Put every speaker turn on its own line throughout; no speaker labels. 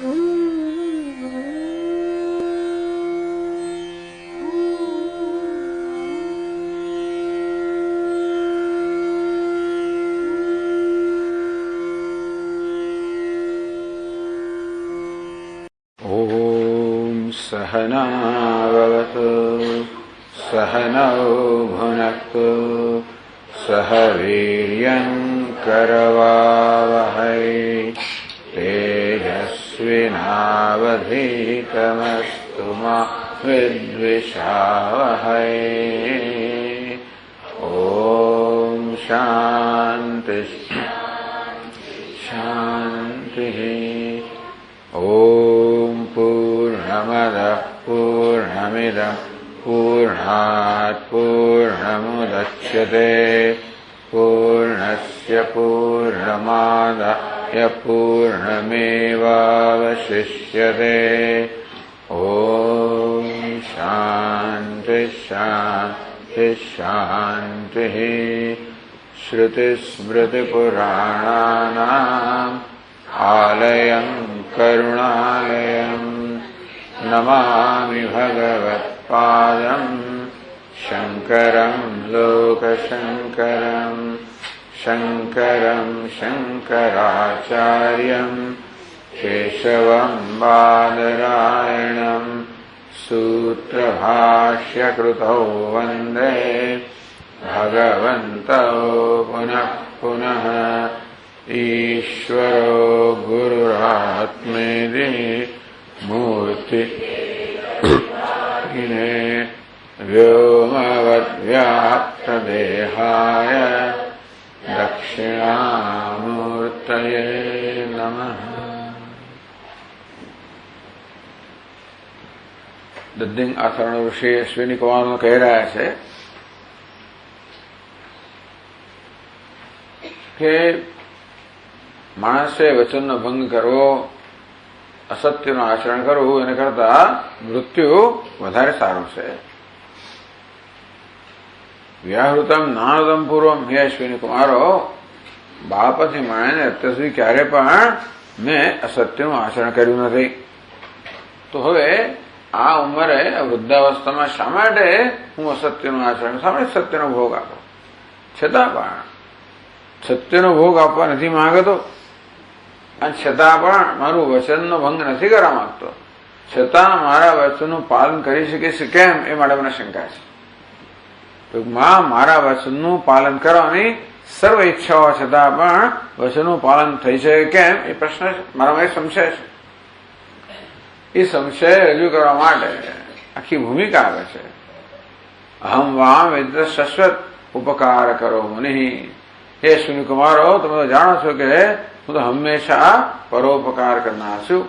सहनावतु सहनौ भुनक्तु सह वीर्यङ्करवावहै तेजस्विनावधीतमस्तु मा विद्विषावहै। ॐ शान्ति शान्तिः। ॐ पूर्णमदः पूर्णमिदं पूर्णात् पूर्णमुदच्यते पूर्णस्य पूर्णमादाय पूर्णमेवावशिष्यते। ॐ शान्ति शान्ति शान्तिः। श्रुतिस्मृतिपुराणानाम् आलयं करुणालयं नमामि भगवत्पादं शङ्करं लोकशङ्करं शङ्करं शङ्कराचार्यं केशवं बादरायणं सूत्रभाष्यकृतौ वन्दे भगवन्तौ पुनः पुनः। ईश्वरो गुरुरात्मेति मूर्तिने व्योमवद्व्याप्तदेहाय दक्षिणामूर्तये नमः। दद्दिंग आचरण ऋषि अश्विनी कुमार कह रहा है कि માણસે વચનનો ભંગ કરવો, અસત્યનું આચરણ કરવું એને કરતા મૃત્યુ વધારે સારું છે. વ્યાહૃતમ નાનદમ પૂર્વમ હે અશ્વિની કુમારો, બાળપણથી માંડીને અત્યાર સુધી ક્યારે પણ મેં અસત્યનું આચરણ કર્યું નથી. તો હવે આ ઉંમરે વૃદ્ધાવસ્થામાં શા માટે હું અસત્યનું આચરણ, શા માટે સત્યનો ભોગ આપો? છતાં પણ સત્યનો ભોગ આપવા નથી માંગતો અને છતાં પણ મારું વચનનો ભંગ નથી કરવા માંગતો, છતાં મારા વચનનું પાલન કરી શકે છે કેમ, એ માટે મને શંકા છે. ટૂંકમાં મારા વચનનું પાલન કરવાની સર્વ ઈચ્છાઓ છતાં પણ વચનનું પાલન થઈ શકે કેમ, એ પ્રશ્ન છે મારામાં. એક સંશય છે. એ સંશય રજૂ કરવા માટે આખી ભૂમિકા આવે છે. અહમ વામ વિદ્ર શાશ્વત ઉપકાર કરો મુનિ. હે અશ્વિની કુમારો, તમે તો જાણો છો કે હું તો હંમેશા પરોપકાર કરનાર છું.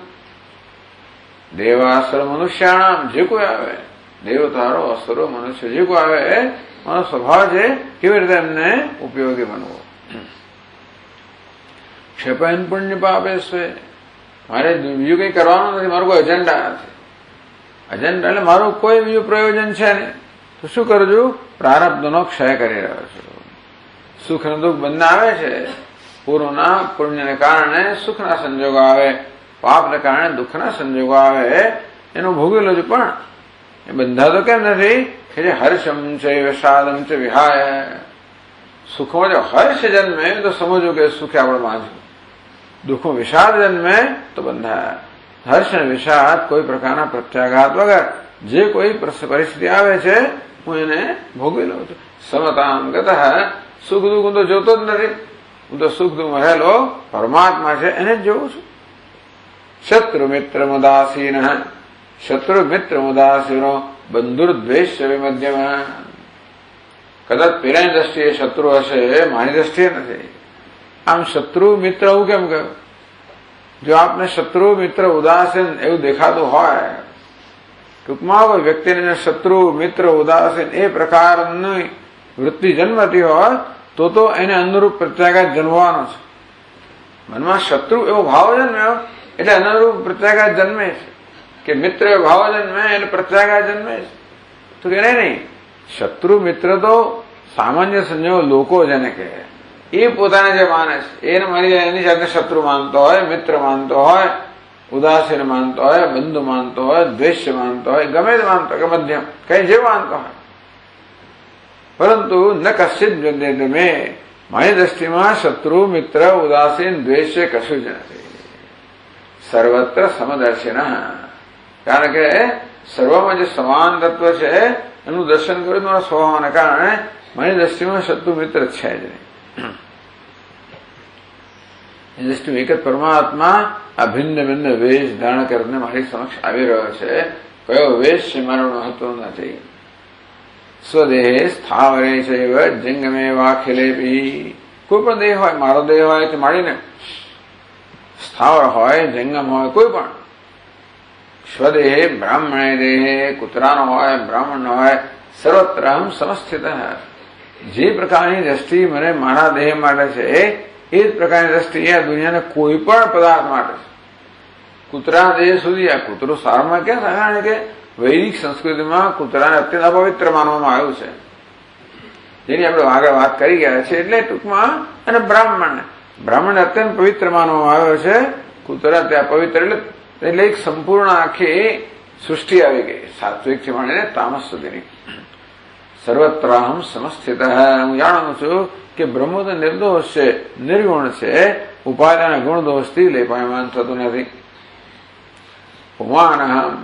દેવાસુર મનુષ્યાણામ, જે કોઈ આવે, દેવતારો અસુરો મનુષ્ય જે કોઈ આવે, મારો સ્વભાવ છે કેવી રીતે એમને ઉપયોગી બનવો. ક્ષેપયન પુણ્ય પાપે છે. મારે બીજું કંઈ કરવાનું નથી, મારું કોઈ એજન્ડા નથી. એજન્ડા એટલે મારું કોઈ બીજું પ્રયોજન છે નહીં. તો શું કરું છું? પ્રારબ્ધનો ક્ષય કરી રહ્યો છું. સુખ અને દુઃખ બંને આવે છે. પૂર્વના પુણ્યને કારણે સુખના સંજોગો આવે, પાપને કારણે દુઃખના સંજોગો આવે, એનું ભોગવેલું છે. પણ એ બંધા તો કેમ નથી કે જે હર્ષમ છે વિષાદમ છે વિહાય. સુખમાં જો હર્ષ જન્મે તો સમજો કે સુખે આપણે બાંધ્યું, દુઃખમાં વિષાદ જન્મે તો બંધાયા. હર્ષ અને વિષાદ કોઈ પ્રકારના પ્રત્યાઘાત વગર જે કોઈ પરિસ્થિતિ આવે છે હું એને ભોગવી લઉં છું. સમતામ ગતઃ, સુખ દુઃખ હું તો જોતો જ નથી. હું તો સુખ દુઃખ રહેલો પરમાત્મા છે એને જ જોઉં છું. શત્રુ મિત્ર મુદાસીન, શત્રુ મિત્ર મુદાસીનો બંધુર્દ્વેષ્ય વિમધ્યમાં. કદાચ પેલાની દ્રષ્ટિએ શત્રુ હશે, મારી દ્રષ્ટિએ નથી. આમ શત્રુ મિત્ર એવું કેમ કહ્યું? જો આપને શત્રુ મિત્ર ઉદાસીન એવું દેખાતું હોય, ટૂંકમાં કોઈ વ્યક્તિને શત્રુ મિત્ર ઉદાસીન એ પ્રકારની વૃત્તિ જન્મતી હોય તો એને અનુરૂપ પ્રત્યાઘાત જન્મવાનો છે. મનમાં શત્રુ એવો ભાવ જન્મ્યો એટલે અનુરૂપ પ્રત્યાઘાત જન્મે છે, કે મિત્ર એવો ભાવ જન્મે એટલે પ્રત્યાઘાત જન્મે છે. તો કે નહીં, શત્રુ મિત્ર તો સામાન્ય સંજોગો લોકો જેને કહે, એ પોતાને જે માને છે એને મારી એની સાથે શત્રુ માનતો હોય, મિત્ર માનતો હોય, ઉદાસીન માનતો હોય, બંધુ માનતો હોય, દ્વેષ્ય માનતો હોય, ગમે તે માનતો હોય, મધ્યમ કઈ જે માનતો હોય, પરંતુ ન કશ્ચિત વિદ્યતે મે, મારી દ્રષ્ટિમાં શત્રુ મિત્ર ઉદાસીન દ્વેષ્ય કશું જ નથી. સર્વત્ર સમદર્શિના, કારણ કે સર્વમાં જે સમાન તત્વ છે એનું દર્શન કર્યું મારા સ્વભાવના કારણે મારી દ્રષ્ટિમાં શત્રુ મિત્ર છે જ નહીં. એ દ્રષ્ટિ એક જ પરમાત્મા આ ભિન્ન ભિન્ન વેશ ધારણ કરીને મારી સમક્ષ આવી રહ્યો છે. કયો વેશ છે મારો મહત્વ નથી. સ્વદેહ સ્થાવરે છે જંગમે વાખિલેપી, કોઈ પણ દેહ હોય, મારો દેહ હોય તે માંડીને સ્થાવર હોય, જંગમ હોય, કોઈ પણ સ્વદેહ બ્રાહ્મણે દેહે, કૂતરાનો હોય, બ્રાહ્મણ હોય, સર્વત્ર અહમ સમસ્થિત. જે પ્રકારની દ્રષ્ટિ મને મારા દેહ માટે છે એ જ પ્રકારની દ્રષ્ટિ આ દુનિયાના કોઈ પણ પદાર્થ માટે છે. કૂતરા દેહ સુધી આ કૂતરો સારમાં ક્યાં થાય? કારણ કે વૈદિક સંસ્કૃતિમાં કૂતરાને અત્યંત અપવિત્ર માનવામાં આવ્યું છે, જેની આપણે આગળ વાત કરી ગયા છે. એટલે ટૂંકમાં અને બ્રાહ્મણને અત્યંત પવિત્ર માનવામાં આવ્યો છે. કૂતરા ત્યાં પવિત્ર એટલે એક સંપૂર્ણ આખી સૃષ્ટિ આવી ગઈ, સાત્વિકથી માંડીને તામસ સુધીની. સર્વત્રાહમ સમસ્થિત. હું જાણું છું કે બ્રહ્મ તો નિર્દોષ છે, નિર્ગુણ છે, ઉપાદાન ગુણ દોષથી લેપાયમાન થતું નથી. પુમાનહમ,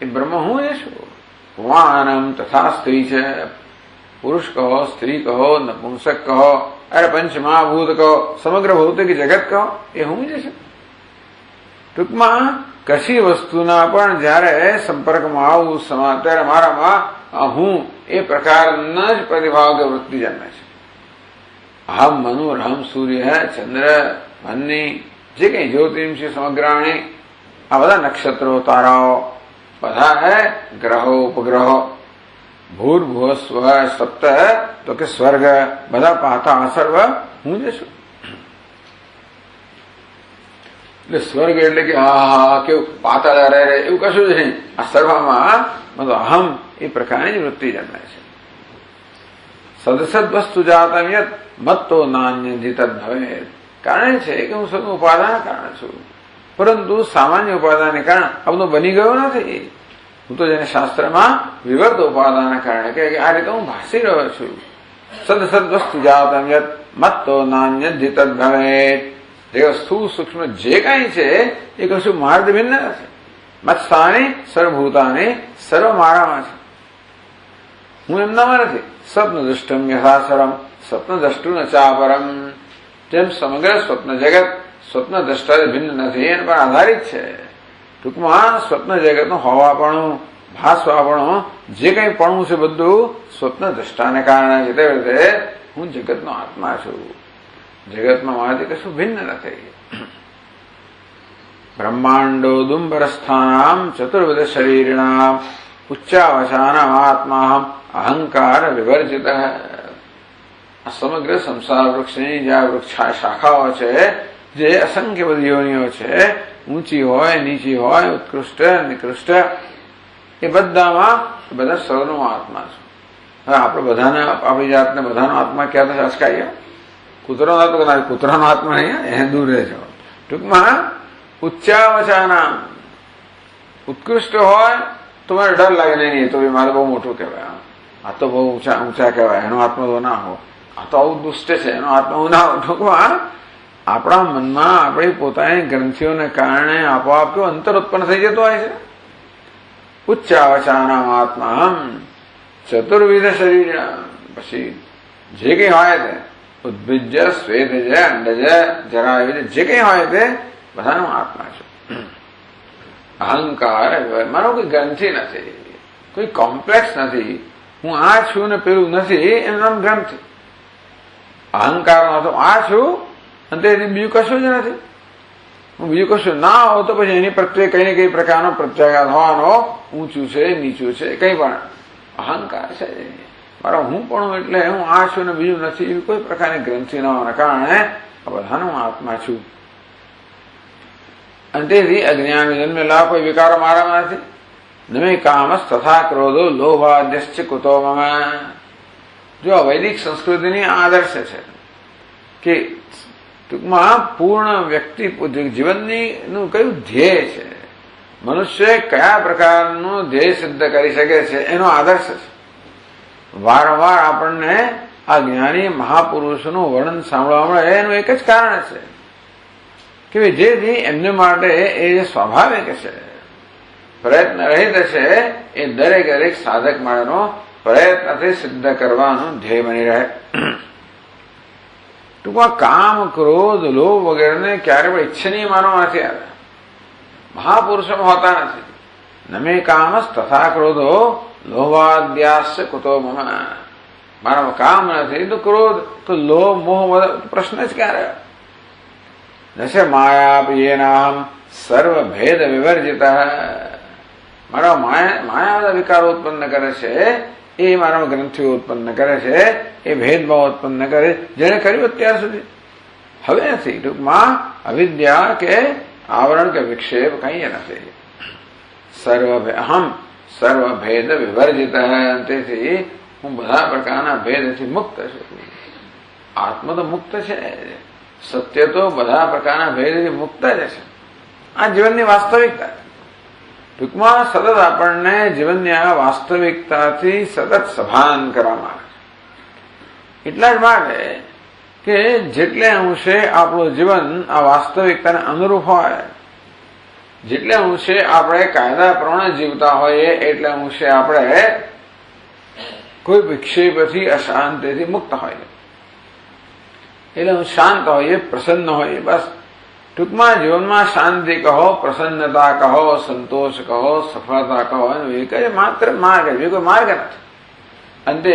એ બ્રહ્મ હું એ છું. પુમાનમ તથા સ્ત્રી છે, પુરુષ કહો, સ્ત્રી કહો, નપુંસક કહો, અરે પંચમહાભૂત કહો, સમગ્ર ભૌતિક જગત કહો, એ હું જ છે. ટૂંકમાં કશી વસ્તુના પણ જયારે સંપર્કમાં આવું ત્યારે મારામાં હું એ પ્રકારના જ પ્રતિભાવ કે વૃત્તિ જન્મે છે. અહમ મનુરહમ સૂર્ય, ચંદ્ર, મનની જે કઈ જ્યોતિષી સમગ્રાણી, આ બધા નક્ષત્રો, તારાઓ, બધા હે ગ્રહો, ઉપગ્રહો, ભૂર્ભુવસ્વ, સપ્ત તો કે સ્વર્ગ, બધા પાતા સર્વ હું જ છું. એટલે સ્વર્ગ એટલે કે હા કેવું પાતાળ રહે એવું કશું જ નહીં. આ સર્વમાં મતલબ અહમ એ પ્રકારની વૃત્તિ જન્મે છે. સદસદ વસ્તુ જાતમ યત મત્તો નાન્ય જીતદ ભવે. કારણ છે કે હું સદનું ઉપાદાન કારણ છું, પરંતુ સામાન્ય ઉપાદાનને કારણે આ બધું બની ગયો નથી. હું તો જેને શાસ્ત્રમાં વિવર્ત ઉપાદાન કારણે કે આ રીતે હું ભાસી રહ્યો છું. સદસદ વસ્તુ જાતમ યત મત્તો નાન્ય જીતદ ભવે. જે વસ્તુ સૂક્ષ્મ જે કાંઈ છે એ કશું માર્ગ ભિન્ન નથી. મત્સ્થાની સર્વભૂતાની સર્વ મારામાં છે, હું એમનામાં નથી. સ્વપ્ન દૃષ્ટમ યથાસરમ સ્વપ્ન દ્રષ્ટું ન ચાપરમ. જેમ સમગ્ર સ્વપ્ન જગત સ્વપ્ન દ્રષ્ટા ભિન્ન નથી, એના પર આધારિત છે. ટૂંકમાં સ્વપ્ન જગતનું હોવાપણું, ભાસવાપણું, જે કંઈ પણું છે બધું સ્વપ્ન દ્રષ્ટાને કારણે છે. તે રીતે હું જગતનો આત્મા છું, જગતમાં મારાથી કશું ભિન્ન નથી. બ્રહ્માંડો દુંબરસ્થાનામ ચતુર્વિધ શરીરણામ ઉચ્ચાવસાનામ આત્માહમ અહંકાર વિવર્જિત. આ સમગ્ર સંસાર વૃક્ષની જે આ વૃક્ષા શાખાઓ છે, જે અસંખ્ય બધી યોનિઓ છે, ઊંચી હોય, નીચી હોય, ઉત્કૃષ્ટ, નિકૃષ્ટ, એ બધામાં બધા સર્વનો આત્મા છે. હવે આપણે બધાને આપણી જાતને બધાનો આત્મા ક્યાં તો અચકાઈએ. કૂતરાનો આત્મા કૂતરાનો આત્મા નહીં, એ દૂર રહેજો. ટૂંકમાં ઉચ્ચાવચાના ઉત્કૃષ્ટ હોય તો મને ડર લાગે નહીં, તો મારે બહુ મોટું કહેવાય, આ તો બહુ ઊંચા કહેવાય, એનો આત્મા તો ના હો, આ તો આવું દુષ્ટ છે, એનો આત્મા હું ના હો. ટૂંકમાં આપણા મનમાં આપણી પોતાની ગ્રંથિઓને કારણે આપોઆપ કેવો અંતર ઉત્પન્ન થઈ જતો હોય છે. ઉચ્ચાવચાના આત્મા ચતુર્વિધ શરીર, પછી જે કંઈ હોય તે ઉદ્ભિજ સ્વેદજ અંડજ જરા જે કંઈ હોય તે બધાનો આત્મા છે. અહંકાર મારો કોઈ ગ્રંથિ નથી, કોઈ કોમ્પ્લેક્સ નથી. હું આ છું ને પેલું નથી, એનું નામ ગ્રંથિ. અહંકારમાં તો આ છું અને તેથી બીજું કશું જ નથી. હું બીજું કશું ના હો તો પછી એની પ્રત્યે કઈ ને કઈ પ્રકારનો પ્રત્યાઘાત હોવાનો, ઊંચું છે, નીચું છે, કઈ પણ અહંકાર છે. મારો હું પણ એટલે હું આ છું ને બીજું નથી, એવી કોઈ પ્રકારની ગ્રંથિ ન હોવાના કારણે આ બધાનો હું આત્મા છું. અને તેથી અજ્ઞાન જન્મેલા કોઈ વિકારો મારામાં નથી. નમે કામસ તથા ક્રોધો લોભાદ્યશ્ચ કુતો મમ. જો વૈદિક સંસ્કૃતિની આદર્શ છે કે ટૂંકમાં પૂર્ણ વ્યક્તિ જીવનનું કયું ધ્યેય છે, મનુષ્ય કયા પ્રકારનું ધ્યેય સિદ્ધ કરી શકે છે એનો આદર્શ છે. વારંવાર આપણને આ જ્ઞાની મહાપુરુષોનું વર્ણન સાંભળવા મળે એનું એક જ કારણ છે કે જેથી એમને માટે એ સ્વાભાવિક છે, પ્રયત્ન રહિત છે, એ દરેક સાધક માટેનો પ્રયત્નથી સિદ્ધ કરવાનું ધ્યેય બની રહે. ટૂંકમાં કામ, ક્રોધ, લોભ વગેરેને ક્યારે પણ ઈચ્છનીય માનવા નથી આવ્યા. મહાપુરુષોમાં હોતા નથી. નમે કામસ તથા ક્રોધો લોભાદ્યાસ કુતો મમ. મારામાં કામ નથી તો ક્રોધ, તો લોભ, મોહ પ્રશ્ન જ ક્યારે? જશે માયાપિયેનામ સર્વભેદ વિવર્જિત. મારા માયા બધા વિકારો ઉત્પન્ન કરે છે, એ મારામાં ગ્રંથિઓ ઉત્પન્ન કરે છે, એ ભેદભાવ ઉત્પન્ન કરે જેને કર્યું અત્યાર સુધી. હવે નથી. ટૂંકમાં અવિદ્યા કે આવરણ કે વિક્ષેપ કઈ નથી. અહમ સર્વભેદ વિવર્જિત. તેથી હું બધા પ્રકારના ભેદથી મુક્ત છું. આત્મા તો મુક્ત છે, સત્ય તો બધા પ્રકારના ભેદથી મુક્ત જ છે. આ જીવનની વાસ્તવિકતા. ટૂંકમાં સતત આપણને જીવનની આ વાસ્તવિકતાથી સતત સભાન કરવામાં આવે છે. એટલા જ માટે કે જેટલે અંશે આપણું જીવન આ વાસ્તવિકતાને અનુરૂપ હોય, જેટલે અંશે આપણે કાયદા પ્રમાણે જીવતા હોઈએ, એટલે અંશે આપણે કોઈ વિક્ષેપથી અશાંતિથી મુક્ત હોઈએ. એટલે હું શાંત હોઈએ, પ્રસન્ન હોઈએ. બસ ટૂંકમાં જીવનમાં શાંતિ કહો, પ્રસન્નતા કહો, સંતોષ કહો, સફળતા કહો, એનો એક જ માત્ર માર્ગ છે, કોઈ માર્ગ નથી. અંતે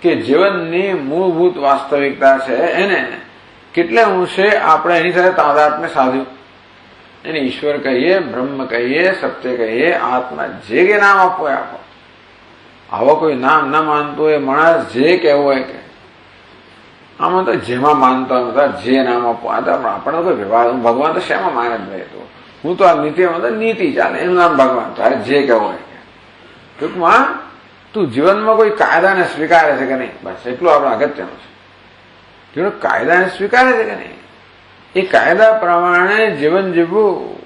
કે જીવનની મૂળભૂત વાસ્તવિકતા છે એને કેટલે અંશે આપણે એની સાથે તાદાત્મ્ય સાધ્યું. એને ઈશ્વર કહીએ, બ્રહ્મ કહીએ, સત્ય કહીએ, આત્મા, જે કે નામ આપો એ આપો. આવો કોઈ નામ ન માનતો એ માણસ જે કહેવું હોય કે આમાં તો જેમાં માનતા હતા જે નામ આપો. આપણે કોઈ વિવાદ, ભગવાન તો શેમાં માને જ નહીં. તો હું તો આ નીતિમાં તો નીતિ ચાલે, એનું નામ ભગવાન. તારે જે કહેવું હોય કે ટૂંકમાં તું જીવનમાં કોઈ કાયદાને સ્વીકારે છે કે નહીં, બસ એટલું આપણે અગત્યનું છે. જેનો કાયદાને સ્વીકારે છે કે નહીં, એ કાયદા પ્રમાણે જીવન જીવવું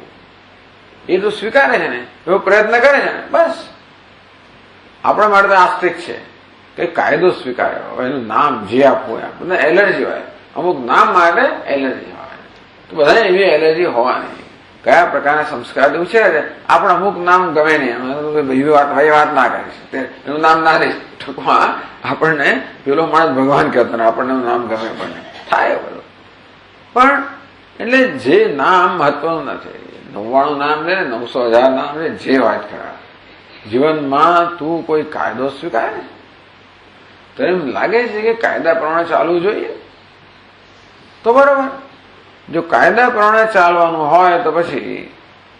એ તો સ્વીકારે છે ને, એવો પ્રયત્ન કરે છે ને, બસ આપણા માટે તો આસ્તિક છે કે કાયદો સ્વીકારે. એનું નામ જે આપવું હોય, આપણને એલર્જી હોય, અમુક નામ માટે એલર્જી હોય, તો બધાને એવી એલર્જી હોવાની. કયા પ્રકારના સંસ્કાર છે આપણે અમુક નામ ગમે નહીં, બીજી વાત ના કરીશ, એનું નામ ના રહીશ. ટૂંકમાં આપણને પેલો માણસ ભગવાન કહેતો ને આપણને નામ ગમે પણ થાય બધું. પણ એટલે જે નામ મહત્વનું નથી. 99 નામ લે, 900,000 નામ લે, જે વાત ખરા. જીવનમાં તું કોઈ કાયદો સ્વીકારે, તો એમ લાગે છે કે કાયદા પ્રમાણે ચાલવું જોઈએ, તો બરોબર. જો કાયદા પ્રમાણે ચાલવાનું હોય તો પછી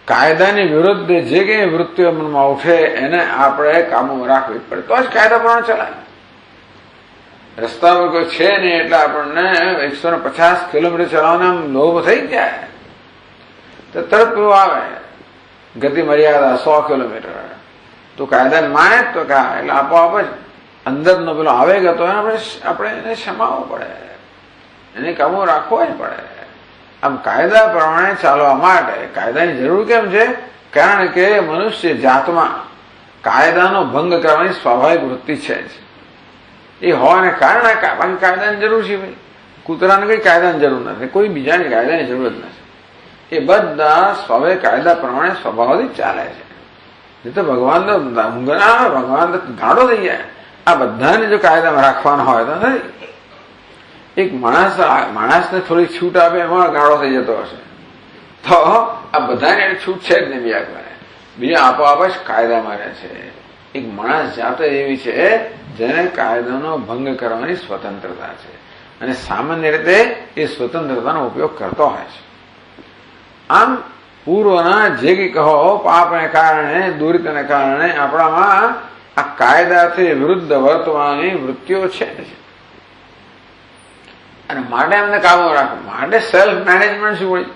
કાયદાની વિરુદ્ધ જે કંઈ વૃત્તિઓ મનમાં ઉઠે એને આપણે કાબૂમાં રાખવી પડે, તો જ કાયદા પ્રમાણે ચલાય. રસ્તા પર કોઈ છે નહીં એટલે આપણને 150 કિલોમીટર ચલાવવાના લોભ થઈ જાય, તો તરત પેલું આવે ગતિ મર્યાદા 100 કિલોમીટર. તો કાયદાને માને જ તો કા એટલે આપોઆપ જ અંદરનો પેલો આવેગ હતો આપણે એને ક્ષમાવવો પડે, એને કાબુ રાખવો જ પડે. આમ કાયદા પ્રમાણે ચાલવા માટે કાયદાની જરૂર કેમ છે? કારણ કે મનુષ્ય જાતમાં કાયદાનો ભંગ કરવાની સ્વાભાવિક વૃત્તિ છે જ. એ હોવાને કારણે કાયદાની જરૂર છે. ભાઈ કૂતરાને કઈ કાયદાની જરૂર નથી, કોઈ બીજાની કાયદાની જરૂર જ નથી. એ બધા સ્વાભાવિક કાયદા પ્રમાણે સ્વભાવથી ચાલે છે. એ તો ભગવાન તો ઊંઘ ના આવે, ભગવાન તો ગાડો થઈ જાય. આ બધાને જો કાયદામાં રાખવાના હોય તો નથી. એક માણસને થોડી છૂટ આપે એમાં ગાળો થઈ જતો હશે, તો આ બધાને છૂટ છે જ નહીં. બીજા આપોઆપ જ કાયદામાં રહે છે. એક માણસ જાતે એવી છે જેને કાયદાનો ભંગ કરવાની સ્વતંત્રતા છે, અને સામાન્ય રીતે એ સ્વતંત્રતાનો ઉપયોગ કરતો હોય છે. આમ પૂર્વના જે કંઈ કહો પાપને કારણે, દુરિતને કારણે આપણામાં આ કાયદાથી વિરુદ્ધ વર્તવાની વૃત્તિઓ છે. અને માટે એમને કાબુ રાખવું માટે સેલ્ફ મેનેજમેન્ટ શું પડી?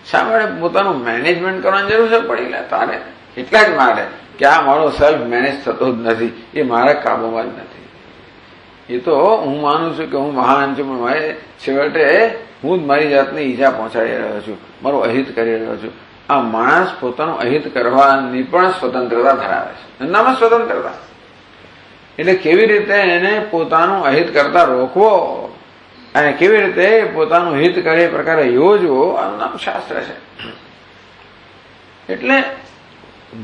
શા માટે પોતાનું મેનેજમેન્ટ કરવાની જરૂર છે પડી? તારે એટલા જ માટે કે આ મારો સેલ્ફ મેનેજ થતો જ નથી, એ મારા કાબુમાં જ નથી. એ તો હું માનું છું કે હું મહાન છું, પણ મારે છેવટે હું જ મારી જાતને ઈજા પહોંચાડી રહ્યો છું, મારું અહિત કરી રહ્યો છું. આ માણસ પોતાનું અહિત કરવાની પણ સ્વતંત્રતા ધરાવે છે, એનામાં સ્વતંત્રતા. એટલે કેવી રીતે એને પોતાનું અહિત કરતા રોકવો અને કેવી રીતે પોતાનું હિત કરે એ પ્રકારે યોજવો, આનું નામ શાસ્ત્ર છે. એટલે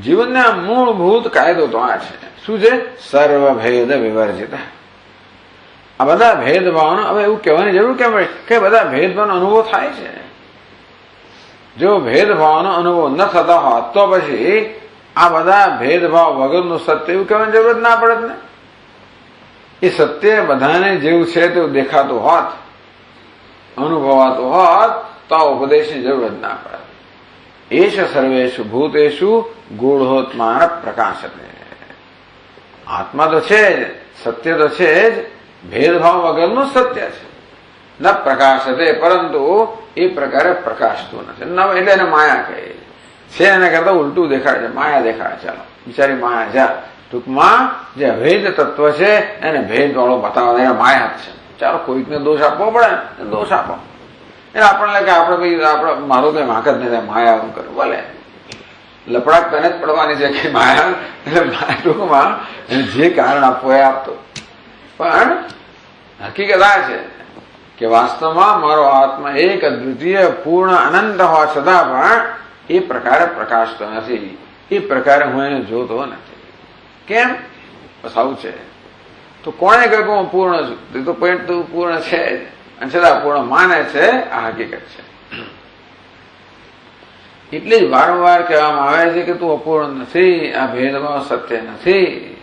જીવનના મૂળભૂત કાયદો તો આ છે. શું છે? સર્વભેદ વિવર્જિત. આ બધા ભેદભાવનો હવે એવું કહેવાની જરૂર કેમ પડે કે બધા ભેદભાવનો અનુભવ થાય છે? જો ભેદભાવનો અનુભવ ન થતા હોત તો પછી આ બધા ભેદભાવ વગરનું સત્ય એવું કહેવાની જરૂર જ ના પડે ને. એ સત્ય બધાને જેવું છે તેવું દેખાતું હોત, અનુભવાતું હોત તો ઉપદેશની જરૂર જ ના પડે. એશ સર્વેષુ ભૂતેષુ ગૂઢોત્માન પ્રકાશતે. આત્મા તો છે જ, સત્ય તો છે જ, ભેદભાવ વગરનું સત્ય છે. ન પ્રકાશતે, પરંતુ એ પ્રકારે પ્રકાશતું નથી. એટલે એને માયા કહે છે. એના કરતા ઉલટું દેખાડે છે, માયા દેખાડે. ચાલો બિચારી માયા જા. ટૂંકમાં જે અભેદ તત્વ છે એને ભેદ વાળો બતાવવા એને માયા જ છે. ચાલો કોઈકને દોષ આપવો પડે ને, દોષ આપો. એટલે આપણને કે આપણે ભાઈ આપણે મારું કઈ વાંક જ નથી, માયા એવું કરું ભલે લપડાક તને જ પડવાની છે કે માયા. એટલે ટૂંકમાં જે કારણ આપવું એ આપતો. પણ હકીકત આ છે કે વાસ્તવમાં મારો આત્મા એક અદ્વિતીય પૂર્ણ અનંત હોવા છતાં પણ એ પ્રકારે પ્રકાશતો નથી, એ પ્રકારે હું એને જોતો નથી. કેમ? બસ આવું છે. તો કોણે કહ્યું હું પૂર્ણ છું? તે તો પોઈન્ટ તો પૂર્ણ છે જ, અને છતાં પૂર્ણ માને છે. આ હકીકત છે. એટલે જ વારંવાર કહેવામાં આવે છે કે તું અપૂર્ણ નથી, આ ભેદભાવ સત્ય નથી.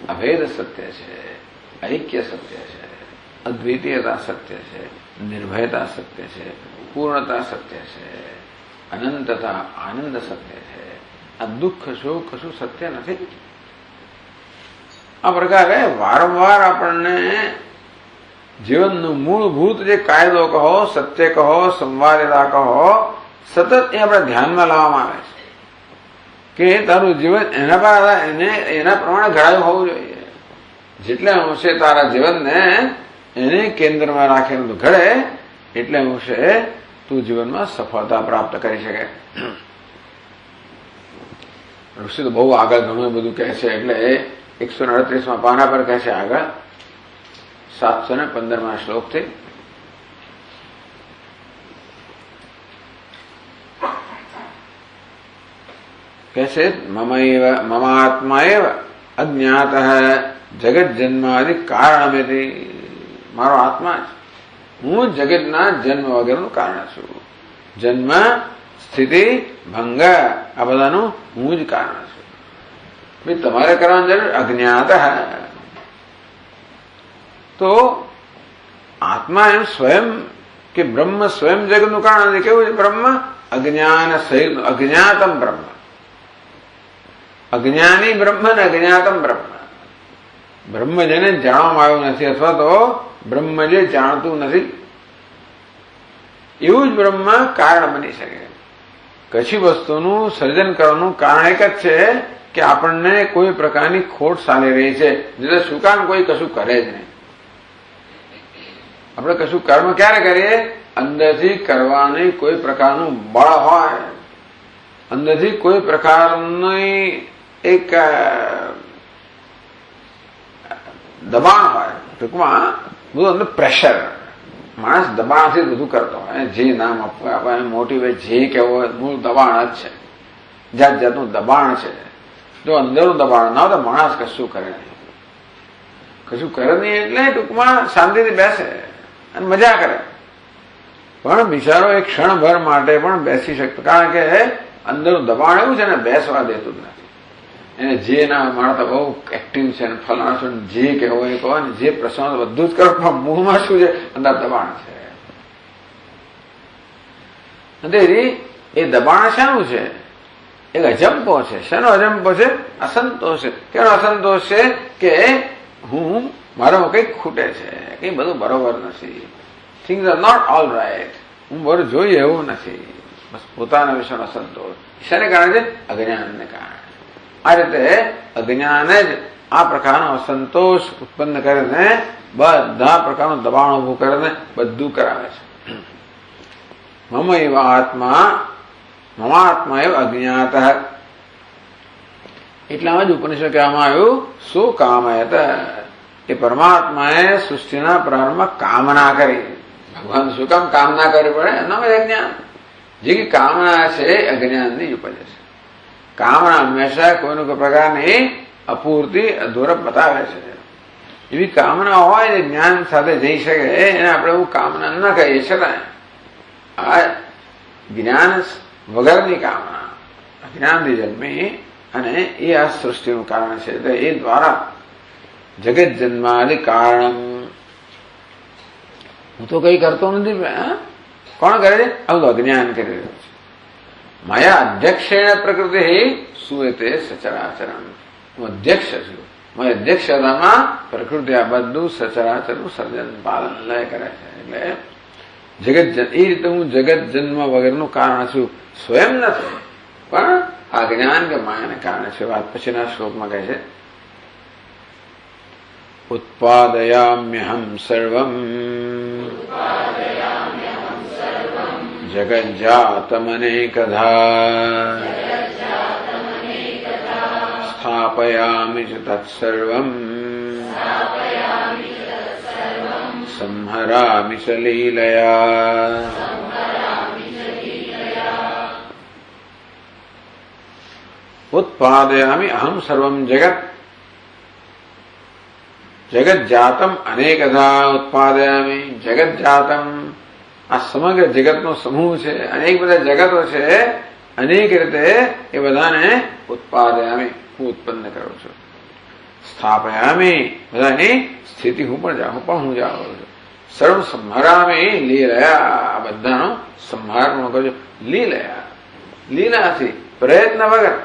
આ ભેદ સત્ય છે, ઐક્ય સત્ય છે, અદ્વિતીયતા સત્ય છે, નિર્ભયતા સત્ય છે, પૂર્ણતા સત્ય છે, અનંતતા આનંદ સત્ય છે. આ દુઃખ શું કશું સત્ય નથી. આ પ્રકારે વારંવાર આપણને જીવનનું મૂળભૂત જે કાયદો કહો, સત્ય કહો, સંવાદિતા કહો, સતત એ આપણે ધ્યાનમાં લાવવામાં આવે છે કે તારું જીવન એના પ્રમાણે ઘડાયું હોવું જોઈએ. જેટલે અંશે તારા જીવનને એને કેન્દ્રમાં રાખીને ઘડે એટલે અંશે તું જીવનમાં સફળતા પ્રાપ્ત કરી શકે. ઋષિ તો બહુ આગળ ઘણું બધું કહે છે. એટલે 138 પાના પર કહે છે આગળ 715 શ્લોકથી કહે છે મમાત્મા એવ અજ્ઞાત જગત જન્માદિ કારણમેતિ. મારો આત્મા જ, હું જગતના જન્મ વગરનું કારણ છું. જન્મ, સ્થિતિ, ભંગ આ બધાનું હું જ કારણ છું. ભાઈ તમારે કરવાની જરૂર અજ્ઞાત. તો આત્મા એમ સ્વયં કે બ્રહ્મ સ્વયં જગતનું કારણ નથી. કેવું છે? બ્રહ્મ અજ્ઞાન સહિત, અજ્ઞાતમ બ્રહ્મ, અજ્ઞાની બ્રહ્મ ને અજ્ઞાતમ બ્રહ્મ. બ્રહ્મ જેને જાણવામાં આવ્યું નથી અથવા તો બ્રહ્મ જે જાણતું નથી એવું જ બ્રહ્મ કારણ બની શકે. કશી વસ્તુનું સર્જન કરવાનું કારણ એક જ છે કે આપણને કોઈ પ્રકારની ખોટ ચાલી રહી છે. એટલે શું કામ કોઈ કશું કરે જ નહીં. આપણે કશું કર્મ ક્યારે કરીએ? અંદરથી કરવાની કોઈ પ્રકારનું બળ હોય, અંદરથી કોઈ પ્રકારની એક દબાણ હોય. ટૂંકમાં બધું અંદર પ્રેશર. માણસ દબાણથી બધું કરતો હોય. જે નામ આપવું આપણે મોટિવેટ જે કહેવું હોય, મૂળ દબાણ જ છે. જાત જાતનું દબાણ છે. જો અંદરનું દબાણ ના હોય તો માણસ કશું કરે નહીં. કશું કરે નહીં એટલે ટૂંકમાં શાંતિથી બેસે અને મજા કરે. પણ બિચારો એક ક્ષણભર માટે પણ બેસી શકતો, કારણ કે અંદરનું દબાણ એવું છે ને બેસવા દેતું જ નથી. એને જે ના માણસ બહુ એક્ટિવ છે ને ફલાણા છે જે કહેવો એ કહો ને જે પ્રસંગ બધું જ કરો, પણ મૂળમાં શું છે? અંદર દબાણ છે. એ દબાણ શાનું છે? એક અજંપો છે. શાનો અજંપો છે? અસંતોષ છે. કેનો અસંતોષ છે? કે હું મારામાં કંઈક ખૂટે છે, કંઈ બધું બરોબર નથી. Things are not all right. હું બરોબર જોઈએ એવું નથી. બસ પોતાના વિશેનો અસંતોષ. શાને કારણે છે? અજ્ઞાનને કારણે. આ રીતે અજ્ઞાન જ આ પ્રકારનો અસંતોષ ઉત્પન્ન કરીને બધા પ્રકારનું દબાણ ઉભું કરીને બધું કરાવે છે. મમ એવ આત્મા મમાત્મા એવ અજ્ઞાત. એટલામાં જ ઉપનિષદ કહેવામાં આવ્યું શું કામયત, એ પરમાત્માએ સૃષ્ટિના પ્રારંભમાં કામના કરી. ભગવાન શું કામ કામના કરવી પડે? એનામાં અજ્ઞાન. જે કામના છે અજ્ઞાનની ઉપજ છે. કામના હંમેશા કોઈને કોઈ પ્રકારની અપૂર્તિ અધૂરપ બતાવે છે. એવી કામના હોય જે જ્ઞાન સાથે જઈ શકે એને આપણે એવું કામના ન કહીએ છતાં આ જ્ઞાન વગરની કામના અજ્ઞાનથી જન્મી અને એ આ સૃષ્ટિનું કારણ છે. એ દ્વારા જગત જન્માદિ કારણ. હું તો કઈ કરતો નથી. કોણ કરે છે? આવું અજ્ઞાન કરી રહ્યું છે. માયા અધ્યક્ષેણ પ્રકૃતિ સુએતે સચરાચરણ. હું અધ્યક્ષ છું. મારી અધ્યક્ષતામાં પ્રકૃતિ આ બધું સચરાચરનું સર્જન પાલન લય કરે છે. એટલે જગત એ રીતે હું જગત જન્મ વગરનું કારણ છું. સ્વયં નથી પણ આ જ્ઞાન કે માયાને કારણે છે. વાત પછીના શ્લોકમાં કહે છે ઉત્પાદયામ્યહમ સર્વમ જગજ્જાતમનેકધા સ્થાપયામિ ચ તત્સર્વમ સંહરામિ ચ લીલયા. ઉત્પાદયામિ અહમ સર્વમ જગત. જગત જાતમ અનેકધા ઉત્પાદયામિ. જગત જાતમ આ સમગ્ર જગતનો સમૂહ છે. અનેક બધા જગતો છે. અનેક રીતે એ બધાને ઉત્પાદયામિ હું ઉત્પન્ન કરું છું. સ્થાપયામિ બધાની સ્થિતિ હું જાણું છું. સર્વ સંહરામિ લીલયા આ બધાનો સંહાર હું કરું છું. લીલયા લીલાથી પ્રયત્ન વગર.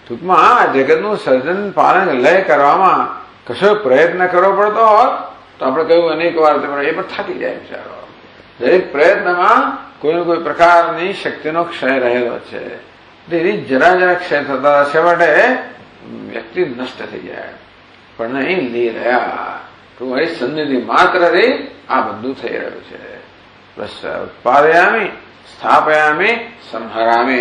ટૂંકમાં આ જગતનું સર્જન પાલન લય કરવામાં કશો પ્રયત્ન કરવો પડતો હોત તો આપણે કહ્યું અનેક વાર એ પણ થાકી જાય બિચારો. દરેક પ્રયત્નમાં કોઈને કોઈ પ્રકારની શક્તિનો ક્ષય રહેલો છે. એની જરા જરા ક્ષય થતા છેવટે વ્યક્તિ નષ્ટ થઈ જાય. પણ નહીં લીલયા તમારી સન્નિધિ માત્રથી આ બધું થઈ રહ્યું છે. બસ ઉત્પાદયામિ સ્થાપયામિ સંહરામિ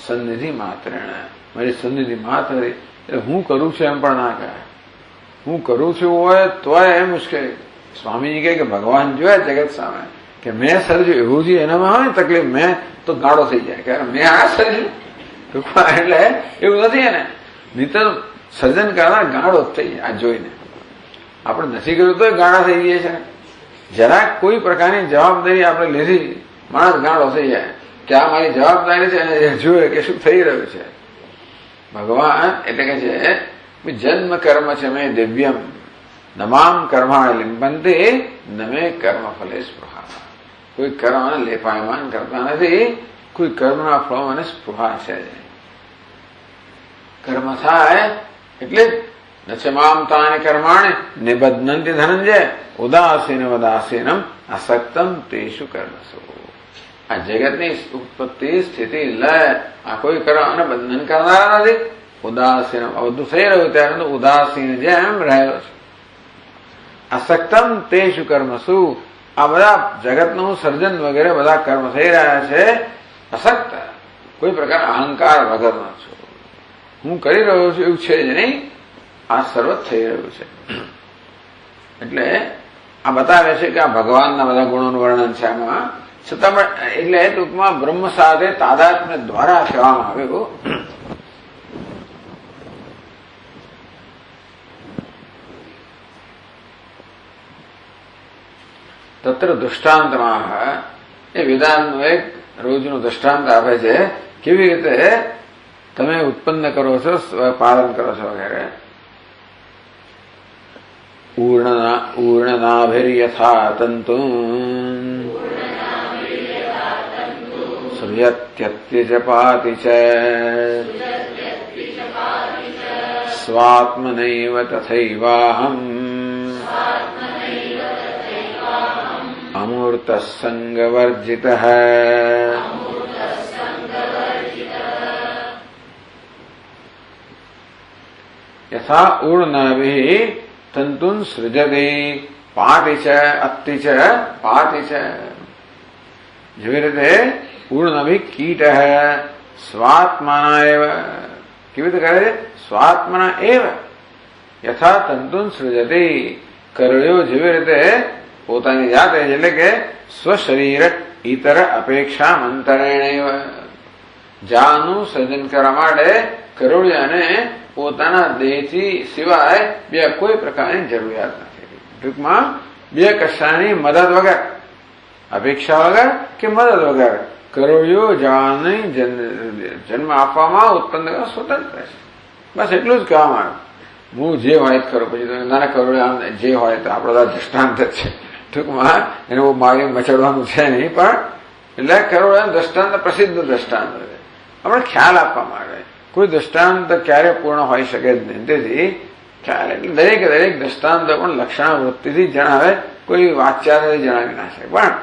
સન્નિધિ માત્રેણ. મારી સન્નિધિ માત્રથી એટલે હું કરું છું એમ પણ ના કહે. હું કરું છું હોય તોય એ મુશ્કેલ. સ્વામીજી કહે કે ભગવાન જોયા જગત સામે કે મેં સર્જ્યું એવું છે એનામાં હોય તકલીફ. મેં તો ગાળો થઈ જાય કે મેં આ સર્જ્યું. એટલે એવું નથી એને નિતર સર્જન કરનાર ગાળો થઈ જાય. આ જોઈને આપણે નથી કર્યું તો ગાળા થઈ જાય છે. જરાક કોઈ પ્રકારની જવાબદારી આપણે લીધી માણસ ગાળો થઈ જાય કે આ મારી જવાબદારી છે અને જોયે કે શું થઈ રહ્યું છે. ભગવાન એટલે કે છે જન્મ કર્મ છે મેં દિવ્યમ નમામ કર્માણ લિંપંતે નમે કર્મ ફલે સ્પૃહા. કોઈ કર્મને લેપાયમાન કરતા નથી. કોઈ કર્મના ફળ મને સ્પૃહા છે. કર્મ થાય એટલે નચમામ તાની કર્માણે નિબધ્નંતિ ધનંજય ઉદાસીન વદાસીનમ અસક્તમ તેષુ કર્મસુ. આ જગતની ઉત્પત્તિ સ્થિતિ લય આ કોઈ કર્મને બંધન કરનારા નથી. ઉદાસીન બધું થઈ રહ્યું ત્યારે ઉદાસીન જેમ રહેલો છે. અસક્તમ તેષુ કર્મસુ. આ બધા જગતનું સર્જન વગેરે બધા કર્મ થઈ રહ્યા છે. અસક્ત કોઈ પ્રકાર અહંકાર વગરનો છું. હું કરી રહ્યો છું એવું છે જ નહીં. આ સર્વ થઈ રહ્યું છે. એટલે આ બતાવે છે કે આ ભગવાનના બધા ગુણોનું વર્ણન છે આમાં. છતાં પણ એટલે ટૂંકમાં બ્રહ્મ સાથે તાદાત્મ્ય દ્વારા કહેવામાં આવ્યું. તત્ર દૃષ્ટાંતમાં એ વેદાંતનું એક રોજનું દૃષ્ટાંત આપે છે કેવી રીતે તમે ઉત્પન્ન કરો છો પાલન કરો છો વગેરે. ઊર્ણનાભિર્યથા તંતુ સૂર્યત્યત્યજપાતિ ચ સ્વાત્મનૈવ તથૈવાહમ અમૂર્તઃ સંગવર્જિતઃ. યથા ઊર્ણનાભિ તંતુન સૃજતી પાતિ છે અત્તિ છે પાતિ છે. જેવી રીતે ઊર્ણનાભિ કીટ સ્વાત્માના એવ કેવી રીતે કરે છે? સ્વાત્મના એવ યથા તંતુન સૃજતી કરળીઓ જેવી રીતે પોતાની જાતે એટલે કે સ્વશરીર ઇતર અપેક્ષા મંતરેણ જાનું સર્જન કરવા માટે કરોળિયાને પોતાના દેહથી સિવાય બે કોઈ પ્રકારની જરૂરિયાત નથી. ટૂંકમાં બે કશાની મદદ વગર, અપેક્ષા વગર કે મદદ વગર કરોળિયો જાને જન્મ આપવામાં ઉત્પન્ન કરવા સ્વતંત્ર છે. બસ એટલું જ કહેવામાં આવ્યું. હું જે હોય ખરો, પછી નાના કરોળિયા જે હોય તો આપણા દ્રષ્ટાંત જ છે. ટૂંકમાં એને બહુ મારી મચડવાનું છે નહીં, પણ એટલે કરોળિયા દ્રષ્ટાંત પ્રસિદ્ધ દ્રષ્ટાંત છે. આપણે ખ્યાલ આપવા માટે કોઈ દ્રષ્ટાંત ક્યારે પૂર્ણ હોઈ શકે જ નહીં. તેથી ખ્યાલ એટલે દરેક દ્રષ્ટાંત પણ લક્ષણાવૃત્તિથી જણાવે, કોઈ વાચ્યાથી જણાવી ના શકે. પણ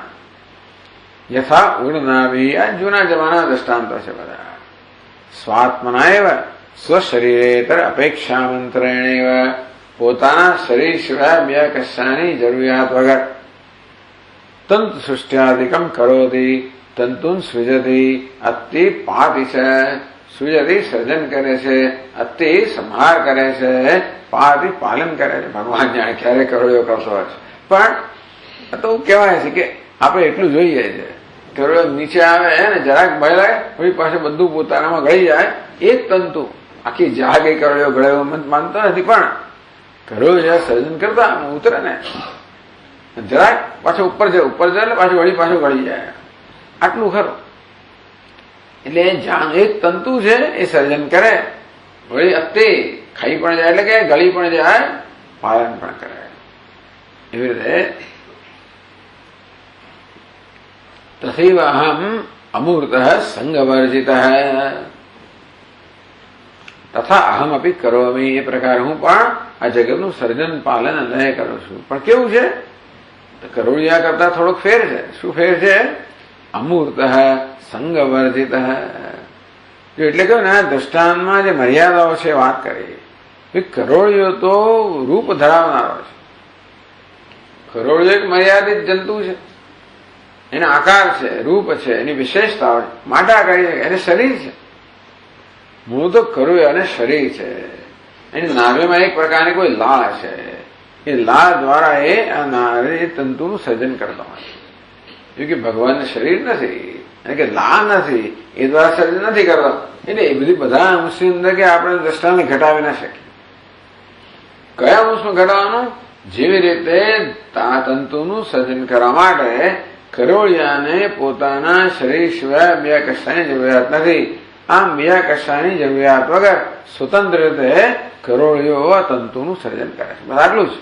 યથા ઊર્ણનાભિ આ જૂના જમાના દ્રષ્ટાંતો છે બધા. સ્વાત્મના એવ સ્વશરીરેતર અપેક્ષા મંત્રેણ પોતાના શરીર સિવાય બે કશાની જરૂરિયાત વગર તંતુ સૃષ્ટિયાદિકમ કરોતી તંતુન સૃજતી અતિ પાતિ છે. સૃજતી સર્જન કરે છે, અતિ સંહાર કરે છે, પાતિ પાલન કરે છે. ભગવાન જાણે ક્યારે કરોળિયો કરતો હોય છે. પણ તો કહેવાય છે કે આપણે એટલું જોઈએ છે, કરોળિયો નીચે આવે ને જરાક ભય લાગે વળી પાસે બધું પોતાનામાં ગળી જાય. એ જ તંતુ આખી જાગે કરોળિયો ગળ્યો માનતો નથી, પણ કરોળિયો જયારે સર્જન કરતા ઉતરે ને જરાક પાછો ઉપર જાય એટલે પાછું વળી પાછું ગળી જાય. આટલું ખરું. એટલે જાણ એક તંતુ છે એ સર્જન કરે, વળી અત્તે ખાઈ પણ જાય એટલે કે ગળી પણ જાય, પાલન પણ કરે. એવી રીતે તથૈવ અહમ અમૂર્ત સંગવર્જિત તથા અહમ અપી કરોમી. એ પ્રકારે હું પણ આ જગતનું સર્જન પાલન લય કરું છું. પણ કેવું છે? કરોળિયા કરતા થોડોક ફેર છે. શું ફેર છે? અમૂર્ત સંગવર્જિત. એટલે કહ્યું ને દ્રષ્ટાંતમાં જે મર્યાદાઓ છે વાત કરી. કરોળિયો તો રૂપ ધરાવનારો છે. કરોળિયો એક મર્યાદિત જંતુ છે. એના આકાર છે, રૂપ છે, એની વિશેષતાઓ માટા કરી શકે. એને શરીર છે. મૂળ તો કરોળિયો અને શરીર છે. એની નાભીમાં એક પ્રકારની કોઈ લાળ છે. એ લાળ દ્વારા એ આ નારી તંતુનું સર્જન કરતા હોય. કે ભગવાનને શરીર નથી અને કે લાળ નથી, એ દ્વારા સર્જન નથી કરતા. એટલે એ બધી બધા અંશની અંદર કે આપણે દ્રષ્ટાને ઘટાવી ના શકીએ. કયા અંશમાં ઘટાડવાનું? જેવી રીતે તંતુનું સર્જન કરવા માટે કરોળિયાને પોતાના શરીર સિવાય બે કશાની જરૂરિયાત નથી. આમ બે કશાની જરૂરિયાત વગર સ્વતંત્ર રીતે કરોળિયો આ તંતુનું સર્જન કરે છે. બસ આટલું જ.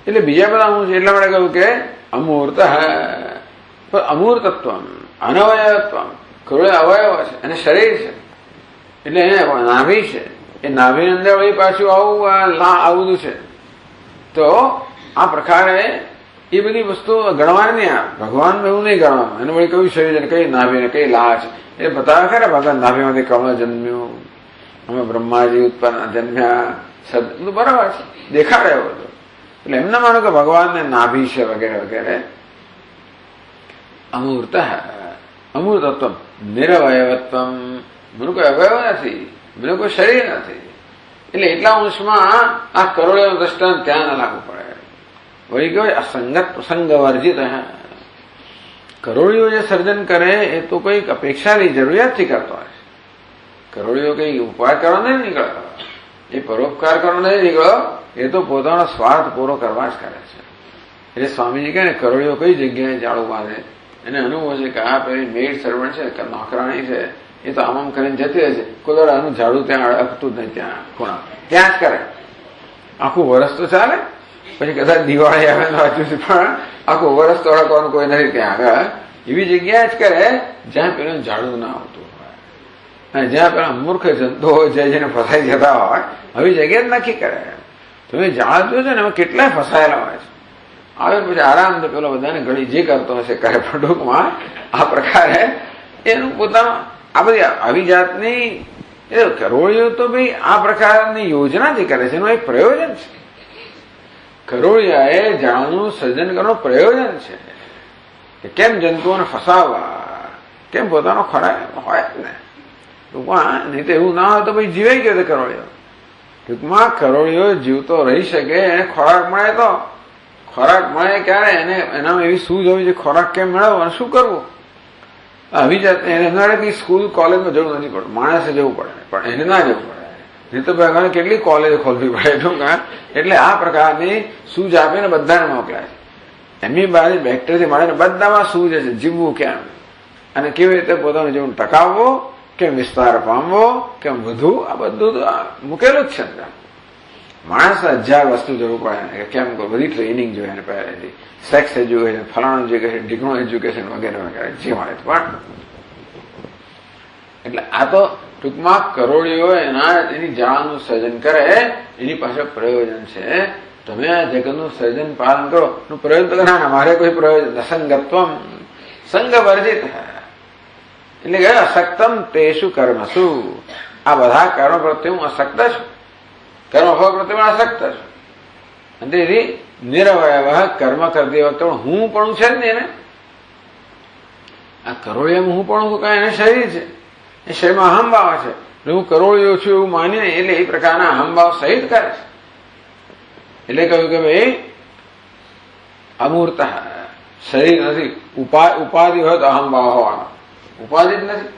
એટલે બીજા બધા અંશ એટલા માટે કહ્યું કે અમૂર્ત અમૂર્તત્વ અનવયવત્વ. કરોળિયો અવયવ છે અને શરીર છે. એટલે એને નાભી છે. એ નાભીની અંદર વળી પાછું આવું છે. તો આ પ્રકારે એ બધી વસ્તુઓ ગણવાની નહીં આવે. ભગવાન એવું નહીં ગણવાનું. એને વળી કયું શરીર છે, કઈ નાભી ને કઈ લાહ છે એ બતાવે ખરા. ભગવાન નાભીમાંથી કમળ જન્મ્યું, અમે બ્રહ્માજી ઉત્પન્ન જન્મ્યા, બધું બરાબર છે, દેખાડે એવું બધું. એટલે એમને માનો કે ભગવાનને નાભી છે વગેરે વગેરે. અમૂર્ત અમૂર્તત્વ નિરવયવત્વ. મને કોઈ અવયવ નથી, મને કોઈ શરીર નથી. એટલે એટલા અંશમાં આ કરોળિયાનું દ્રષ્ટાંત ત્યાં ના લાગવું પડે. વળી કહેવાય અસંગત પ્રસંગ વર્જિત. કરોળિયો જે સર્જન કરે એ તો કઈક અપેક્ષાની જરૂરિયાતથી કરતો હોય. કરોળિયો કઈ ઉપકાર કરવા નહીં નીકળતો, એ પરોપકાર કરવા નહીં નીકળ્યો. એ તો પોતાનો સ્વાર્થ પૂરો કરવા જ કરે છે. એટલે સ્વામીજી કહે ને કરોળિયો કઈ જગ્યાએ જાળું બાંધે. એને અનુભવ છે કે આ પેલી મેડ સર્વન્ટ છે, નોકરાણી છે, એ તો આમ કરીને જતી રહે છે. કોઈ દર આનું ઝાડું ત્યાં અડકતું જ નહીં, ત્યાં ખૂણા ત્યાં જ કરે. આખું વરસ તો ચાલે, પછી કદાચ દિવાળી આવે હજુ પણ આખું વરસ તો અડકવાનું કોઈ નથી ત્યાં આગળ. એવી જગ્યાએ જ કરે જ્યાં પેલું ઝાડું ના આવતું હોય અને જ્યાં પેલા મૂર્ખ જંતુઓ જેને ફસાઈ જતા હોય આવી જગ્યાએ જ નક્કી કરે. તમે જાણતો છે ને એમાં કેટલાય ફસાયેલા હોય છે. આવે પછી આરામથી પેલો બધાને ઘડી જે કરતો હશે કરે. પણ ટૂંકમાં આ પ્રકારે એનું પોતાનું આ બધી આવી જાતની એ કરોળિયો તો ભાઈ આ પ્રકારની યોજનાથી કરે છે, એનું એક પ્રયોજન છે. કરોળિયાએ જાળનું સર્જન કરવાનું પ્રયોજન છે કે કેમ જંતુઓને ફસાવવા, કેમ પોતાનો ખોરાક હોય ને ટૂંકમાં. નહીં તો એવું ના હોય તો ભાઈ જીવાય ગયો કરોળિયો. ટૂંકમાં કરોળિયો જીવતો રહી શકે, એને ખોરાક મળે તો. ખોરાક મળે ક્યારે? એને એનામાં એવી સૂઝ હોવી જોઈએ ખોરાક કેમ મેળવવો અને શું કરવું. આવી જાત એને સ્કૂલ કોલેજમાં જવું નથી પડતું, માણસે જવું પડે, પણ એને ના જવું પડે. નહીં તો ભગવાને કેટલી કોલેજો ખોલવી પડે ટૂંકા. એટલે આ પ્રકારની સૂઝ આપીને બધાને મોકલ્યા છે. એમની બહાર બેક્ટેરિયા મળે ને બધામાં સૂઝ છે જીવવું કેમ અને કેવી રીતે પોતાનું જીવન ટકાવવો, કેમ વિસ્તાર પામવો, કેમ વધુ, આ બધું તો મૂકેલું જ છે. માણસને 1000 વસ્તુ જરૂર પડે કે કેમ બધી ટ્રેનિંગ જોઈએ એને પહેલેથી, સેક્સ એજ્યુકેશન, ફલાણું એજ્યુકેશન, ઢીકણું એજ્યુકેશન વગેરે વગેરે જે મળે. પણ એટલે આ તો ટૂંકમાં કરોળીઓ એની જાળનું સર્જન કરે, એની પાસે પ્રયોજન છે. તમે આ જગતનું સર્જન પાલન કરો નું પ્રયોજન તો ના, મારે કોઈ પ્રયોજન અસંગત્વમ સંગ વર્જિત. એટલે કે અસક્તમ તેષુ કર્મસુ, આ બધા કર્મ પ્રત્યે હું અસક્ત છું, કર્મફળ પ્રત્યે પણ અસક્ત છું. અને તેથી નિરવયવ કર્મ કરતી વખતે હું પણ છે જ ને એને. આ કરોળિયામાં હું પણ કઈ એને શરીર છે, એ શરીરમાં અહમભાવ છે. હું કરોળિયો છું એવું માનીને એટલે એ પ્રકારના અહમભાવ સહિત કરે છે. એટલે કહ્યું કે ભાઈ અમૂર્ત શરીર નથી, ઉપાધિ હોય તો અહમભાવ હોવાનો, ઉપાધિ જ નથી.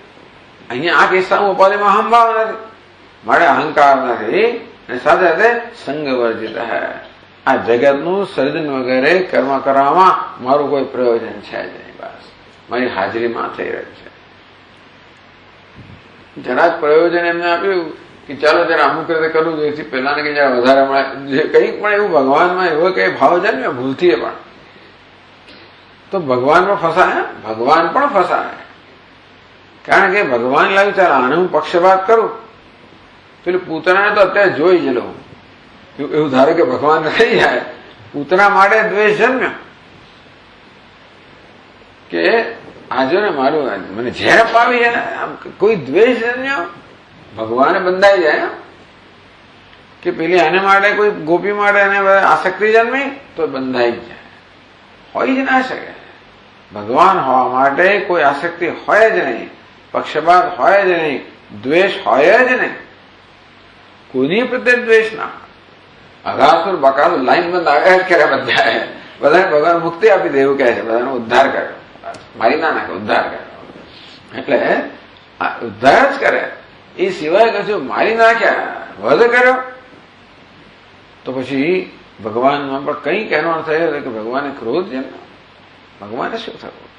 અહીંયા આ કિસ્સામાં ઉપાધિમાં અહમભાવ નથી, મારે અહંકાર નથી, અને સાથે સાથે સંગ વર્જિત. આ જગતનું સર્જન વગેરે કર્મ કરવામાં મારું કોઈ પ્રયોજન છે જ નહીં, બસ મારી હાજરીમાં થઈ રહ્યું છે. જરાક પ્રયોજન એમને આપ્યું કે ચાલો જરા અમુક રીતે કરવું જોઈએ, પહેલાને કે જરા વધારે મળે, કંઈક પણ એવું ભગવાનમાં એવો કઈ ભાવ જન્મ્યો ભૂલથી પણ, તો ભગવાન પણ ફસાય, ભગવાન પણ ફસાય. કારણ કે ભગવાન લાવ્યું ચાલ આને હું પક્ષપાત કરું, પેલું પૂતનાને તો અત્યારે જોઈ જ લઉં, એવું ધારો કે ભગવાન થઈ જાય. પૂતના માટે દ્વેષ જન્મ્યો કે આજો ને મારું મને ઝેર પાવી છે ને, કોઈ દ્વેષ જન્મ્યો, ભગવાને બંધાઈ જાય. કે પેલી એને માટે કોઈ ગોપી માટે એને આસક્તિ જન્મી તો બંધાઈ જાય, હોય જ ના શકે. ભગવાન હોવા માટે કોઈ આસક્તિ હોય જ નહીં, પક્ષપાત હોય જ નહીં, દ્વેષ હોય જ નહીં, કોઈની પ્રત્યે દ્વેષ ના. અઘાસુર બકાસુર લાઈન બંધ આવ્યા જ કર્યા બધાએ, બધાને ભગવાન મુક્તિ આપી દે એવું કહે છે, બધાનો ઉદ્ધાર કર્યો, મારી ના નાખે, ઉદ્ધાર કર્યો. એટલે ઉદ્ધાર જ કરે, એ સિવાય કશું મારી નાખ્યા, વધ કર્યો. તો પછી ભગવાનમાં પણ કંઈ કહેવાનો થયો કે ભગવાને ક્રોધ જન્મ્યો. ભગવાને શું થયું?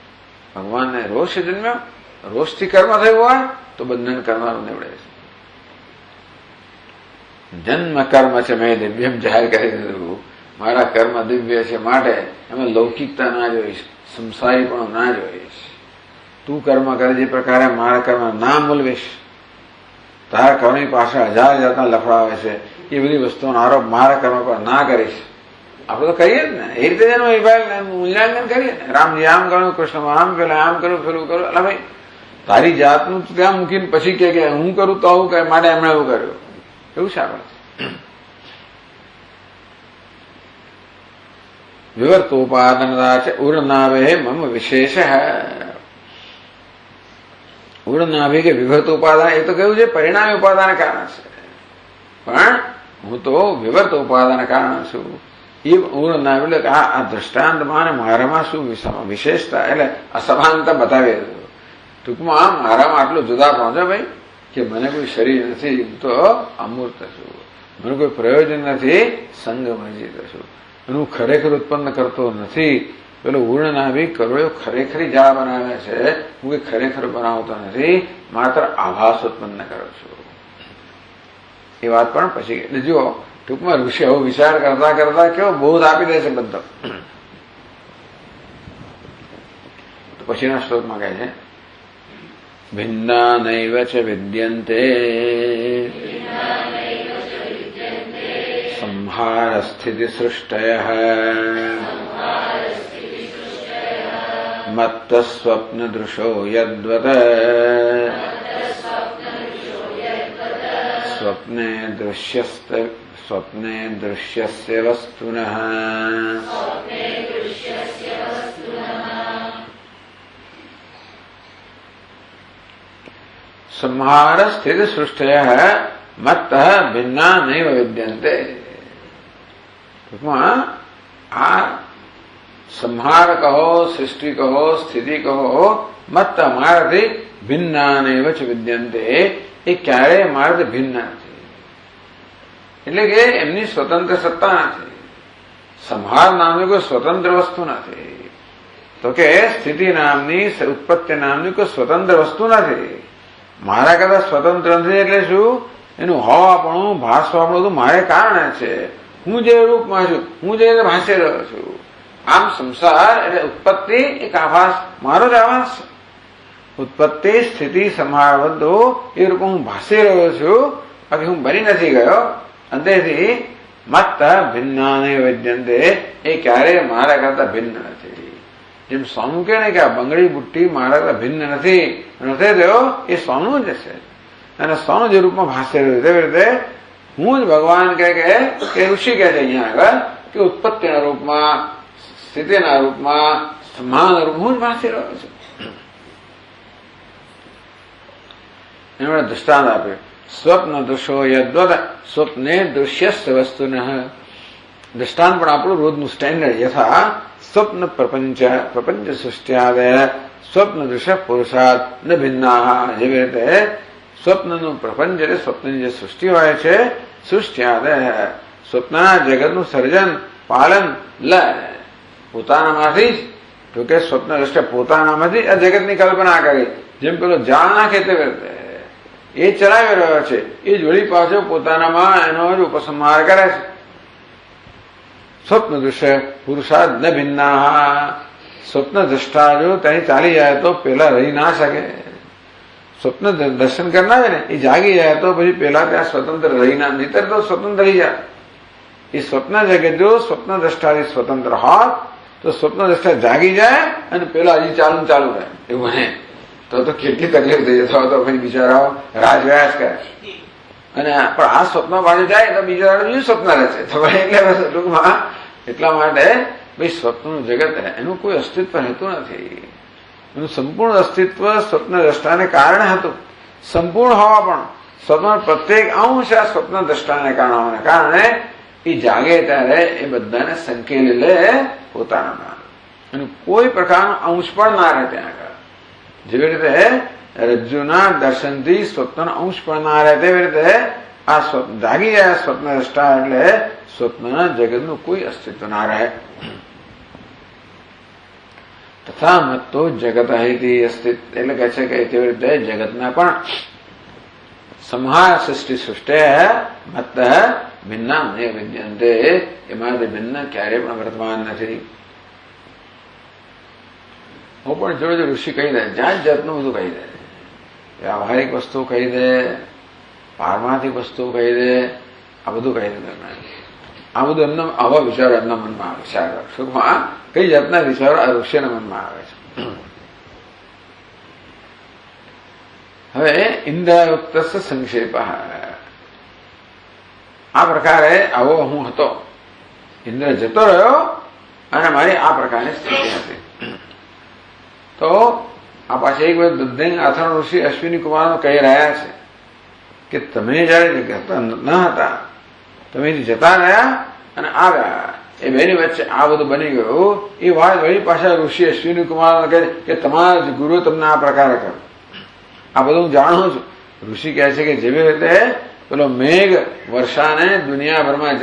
ભગવાનને રોષ જન્મ્યો. રોષથી કર્મ થયું હોય તો બંધન કરનારું નીવડે છે. જન્મ કર્મ છે મેં દિવ્યમ જાહેર કરી દીધું, મારા કર્મ દિવ્ય છે માટે એમાં લૌકિકતા ના જોઈશ, સંસારી પણ ના જોઈશ. તું કર્મ કરે જે પ્રકારે મારા કર્મ ના મૂલવીશ, તારા કર્મની પાછળ 1000 જાતના લફડાવે છે, એ બધી વસ્તુઓનો આરોપ મારા કર્મ પર ના કરીશ. આપણે તો કહીએ જ ને, એ રીતે જ એનું મૂલ્યાંકન કરીએ ને. રામજી આમ કર્યું, કૃષ્ણ આમ પેલા આમ કર્યું, પેલું કર્યું. એટલે ભાઈ તારી જાતનું ત્યાં મૂકીને પછી કે હું કરું તો આવું કહે, માટે એમણે એવું કર્યું, એવું છે આપણે. વિવર્તોપાદનતા છે ઉર્નાભે મમ વિશેષ. ઉર્નાભે કે વિવર્ત ઉપાદાન, એ તો કહ્યું છે પરિણામી ઉપાદાન કારણ છે, પણ હું તો વિવર્ત ઉપાદાન કારણ છું. એ ઉર્નાભ એટલે કે આ દ્રષ્ટાંતમાં મારામાં શું વિશેષતા, એટલે અસમાનતા બતાવી દીધું. ટૂંકમાં મારામાં આટલું જુદા પહોંચે ભાઈ કે મને કોઈ શરીર નથી, હું તો અમૂર્ત છું, મને કોઈ પ્રયોજન નથી, સંગ વર્જિત છું, એનું ખરેખર ઉત્પન્ન કરતો નથી. પેલો ઉર્ણનાભી કરોળિયો ખરેખરી જાળ બનાવે છે, હું કઈ ખરેખર બનાવતો નથી, માત્ર આભાસ ઉત્પન્ન કરું છું. એ વાત પણ પછી એટલે જુઓ, ટૂંકમાં ઋષિ આવો વિચાર કરતા કરતા કેવો બોધ આપી દે છે બધો. તો પછીના શ્લોકમાં કહે છે ભિન્ના નૈવ ચ વિદ્યન્તે સંહાર સ્થિતિ સૃષ્ટયઃ મત્ત સ્વપ્ન દૃશો યદ્વત स्वप्ने दृश्यस्य वस्तुनः संहार स्थिति सृष्टयः मत्तः भिन्ना नैव विद्यन्ते. ટૂંકમાં આ સંહાર કહો, સૃષ્ટિ કહો, સ્થિતિ કહો, મત મારાથી ભિન્ના નૈવ ચ વિદ્યન્તે, એ ક્યારેય મારાથી ભિન્ન નથી. એટલે કે એમની સ્વતંત્ર સત્તા નથી. સંહાર નામની કોઈ સ્વતંત્ર વસ્તુ નથી. તો કે સ્થિતિ નામની, ઉત્પત્તિ નામની કોઈ સ્વતંત્ર વસ્તુ નથી. મારા કરતા સ્વતંત્ર નથી એટલે શું? એનું હોવાપણું, ભાસવાપણું બધું મારે કારણે છે. હું જે રૂપમાં છું, હું જે ભાસી રહ્યો છું. આમ સંસાર એટલે ઉત્પત્તિ એક આભાસ, મારો જ આભાસ છે. ઉત્પત્તિ, સ્થિતિ, સંહાર બધું એ રૂપ હું ભાસી રહ્યો છું, બાકી હું બની નથી ગયો. અંતેથી મત ભિન્નાને વિદ્યન્તે, એ ક્યારેય મારા કરતા ભિન્ન નથી. જેમ સોનું કહે ને કે આ બંગડી બુટ્ટી મારા કરતા ભિન્ન નથી થયો, એ સોનું જ છે. અને સોનું જે રૂપમાં ભાસી રહ્યું તેવી રીતે હું જ ભગવાન કહે કે ઋષિ કહે છે અહીંયા આગળ કે ઉત્પત્તિના રૂપમાં, સ્થિતિના રૂપમાં, સંહારના રૂપમાં હું જ ભાસી રહ્યો છું. એમણે દૃષ્ટાંત આપ્યું, સ્વપ્ન દૃશો યદ્વદ સ્વપ્ને દૃશ્યસ્ય વસ્તુનઃ. દૃષ્ટાંત પણ આપણું રોજનું સ્ટેન્ડર્ડ. યથા સ્વપ્ન પ્રપંચ સૃષ્ટિયાદય સ્વપ્ન દૃશ્ય પુરુષાદ ન ભિન્ના. જેવી રીતે સ્વપ્નનું પ્રપંચ એટલે સ્વપ્નની જે સૃષ્ટિ હોય છે, સૃષ્ટિયાદય સ્વપ્નના જગતનું સર્જન, પાલન, લય પોતાનામાંથી જ. તો કે સ્વપ્ન દ્રષ્ટિ પોતાનામાંથી આ જગતની કલ્પના કરી. જેમ પેલો જાળ નાખે તેવી રીતે એ ચલાવી રહ્યો છે. એ જોડી પાછો પોતાનામાં એનો જ ઉપસંહાર કરે છે. સ્વપ્ન દૃશ્ય પુરુષાદ ન ભિન્ના. સ્વપ્ન દ્રષ્ટા જો ત્યાં ચાલી જાય તો પેલા રહી ના શકે. સ્વપ્ન દર્શન કરનાર છે ને એ જાગી જાય તો પછી પેલા ત્યાં સ્વતંત્ર રહી ના, નહીતર તો સ્વતંત્ર રહી જાય. એ સ્વપ્ન જગત જો સ્વપ્ન દ્રષ્ટાથી સ્વતંત્ર હોત તો સ્વપ્ન દ્રષ્ટા જાગી જાય અને પેલા હજી ચાલુ રહે. એવું બને તો કેટલી તકલીફ થઈ જતો તો પછી બિચારાઓ રાજવ્યાસ કરે. અને પણ આ સ્વપ્ન પાછું જાય તો બિચારા બીજું સ્વપ્ન રહેશે. તો એટલે ટૂંકમાં એટલા માટે ભાઈ સ્વપ્નનું જગત એનું કોઈ અસ્તિત્વ રહેતું નથી. એનું સંપૂર્ણ અસ્તિત્વ સ્વપ્ન દ્રષ્ટાને કારણે હતું. સંપૂર્ણ હોવા પણ સ્વપ્ન પ્રત્યેક અંશ આ સ્વપ્ન દ્રષ્ટાને કારણે એ જાગે ત્યારે એ બધાને સંકેલી લે પોતાનામાં. એનું કોઈ પ્રકારનો અંશ પણ ના રહે ત્યાં આગળ. જેવી રીતે રજ્જુના દર્શનથી સ્વપ્નનો અંશ પણ ના રહે તેવી રીતે આ જાગી જાય સ્વપ્ન દ્રષ્ટા એટલે સ્વપ્નના જગતનું કોઈ અસ્તિત્વ ના રહે. તથા મત્તો જગત અસ્તિત્વ એટલે કહે છે કે તેવી રીતે જગતના પણ સંહાર સૃષ્ટિ મત ભિન્ના ન વિદ્યન્તે, એમાંથી ભિન્ન ક્યારેય પણ વર્તમાન નથી. હું પણ જોડે ઋષિ કહી દે, જાત જાતનું બધું કહી દે. વ્યવહારિક વસ્તુ કહી દે, પારમાર્થિક વસ્તુ કહી દે, આ બધું કહી દે. આ બધું એમને આવા વિચારો એમના મનમાં આવે છે. આગળ સુખમાં કઈ જાતના વિચારો આ ઋષિના મનમાં આવે છે. હવે ઇન્દ્રયુક્ત સંક્ષેપ. આ પ્રકારે આવો હું હતો. ઇન્દ્ર જતો રહ્યો અને મારી આ પ્રકારની સ્થિતિ હતી. તો આ પાછા એક વાર દુર્ધેન અથર્વ ઋષિ અશ્વિની કુમાર કહી રહ્યા છે કે તમે જયારે ન હતા, તમે જતા રહ્યા અને આવ્યા, એ બેની વચ્ચે આ બધું બની ગયું. એ વાત વળી પાછા ઋષિ અશ્વિની કુમાર કહે કે તમારા ગુરુ તમને આ પ્રકારે કર્યું. આ બધું હું જાણું છું. ઋષિ કહે છે કે જેવી રીતે પેલો મેઘ વર્ષાને દુનિયાભરમાં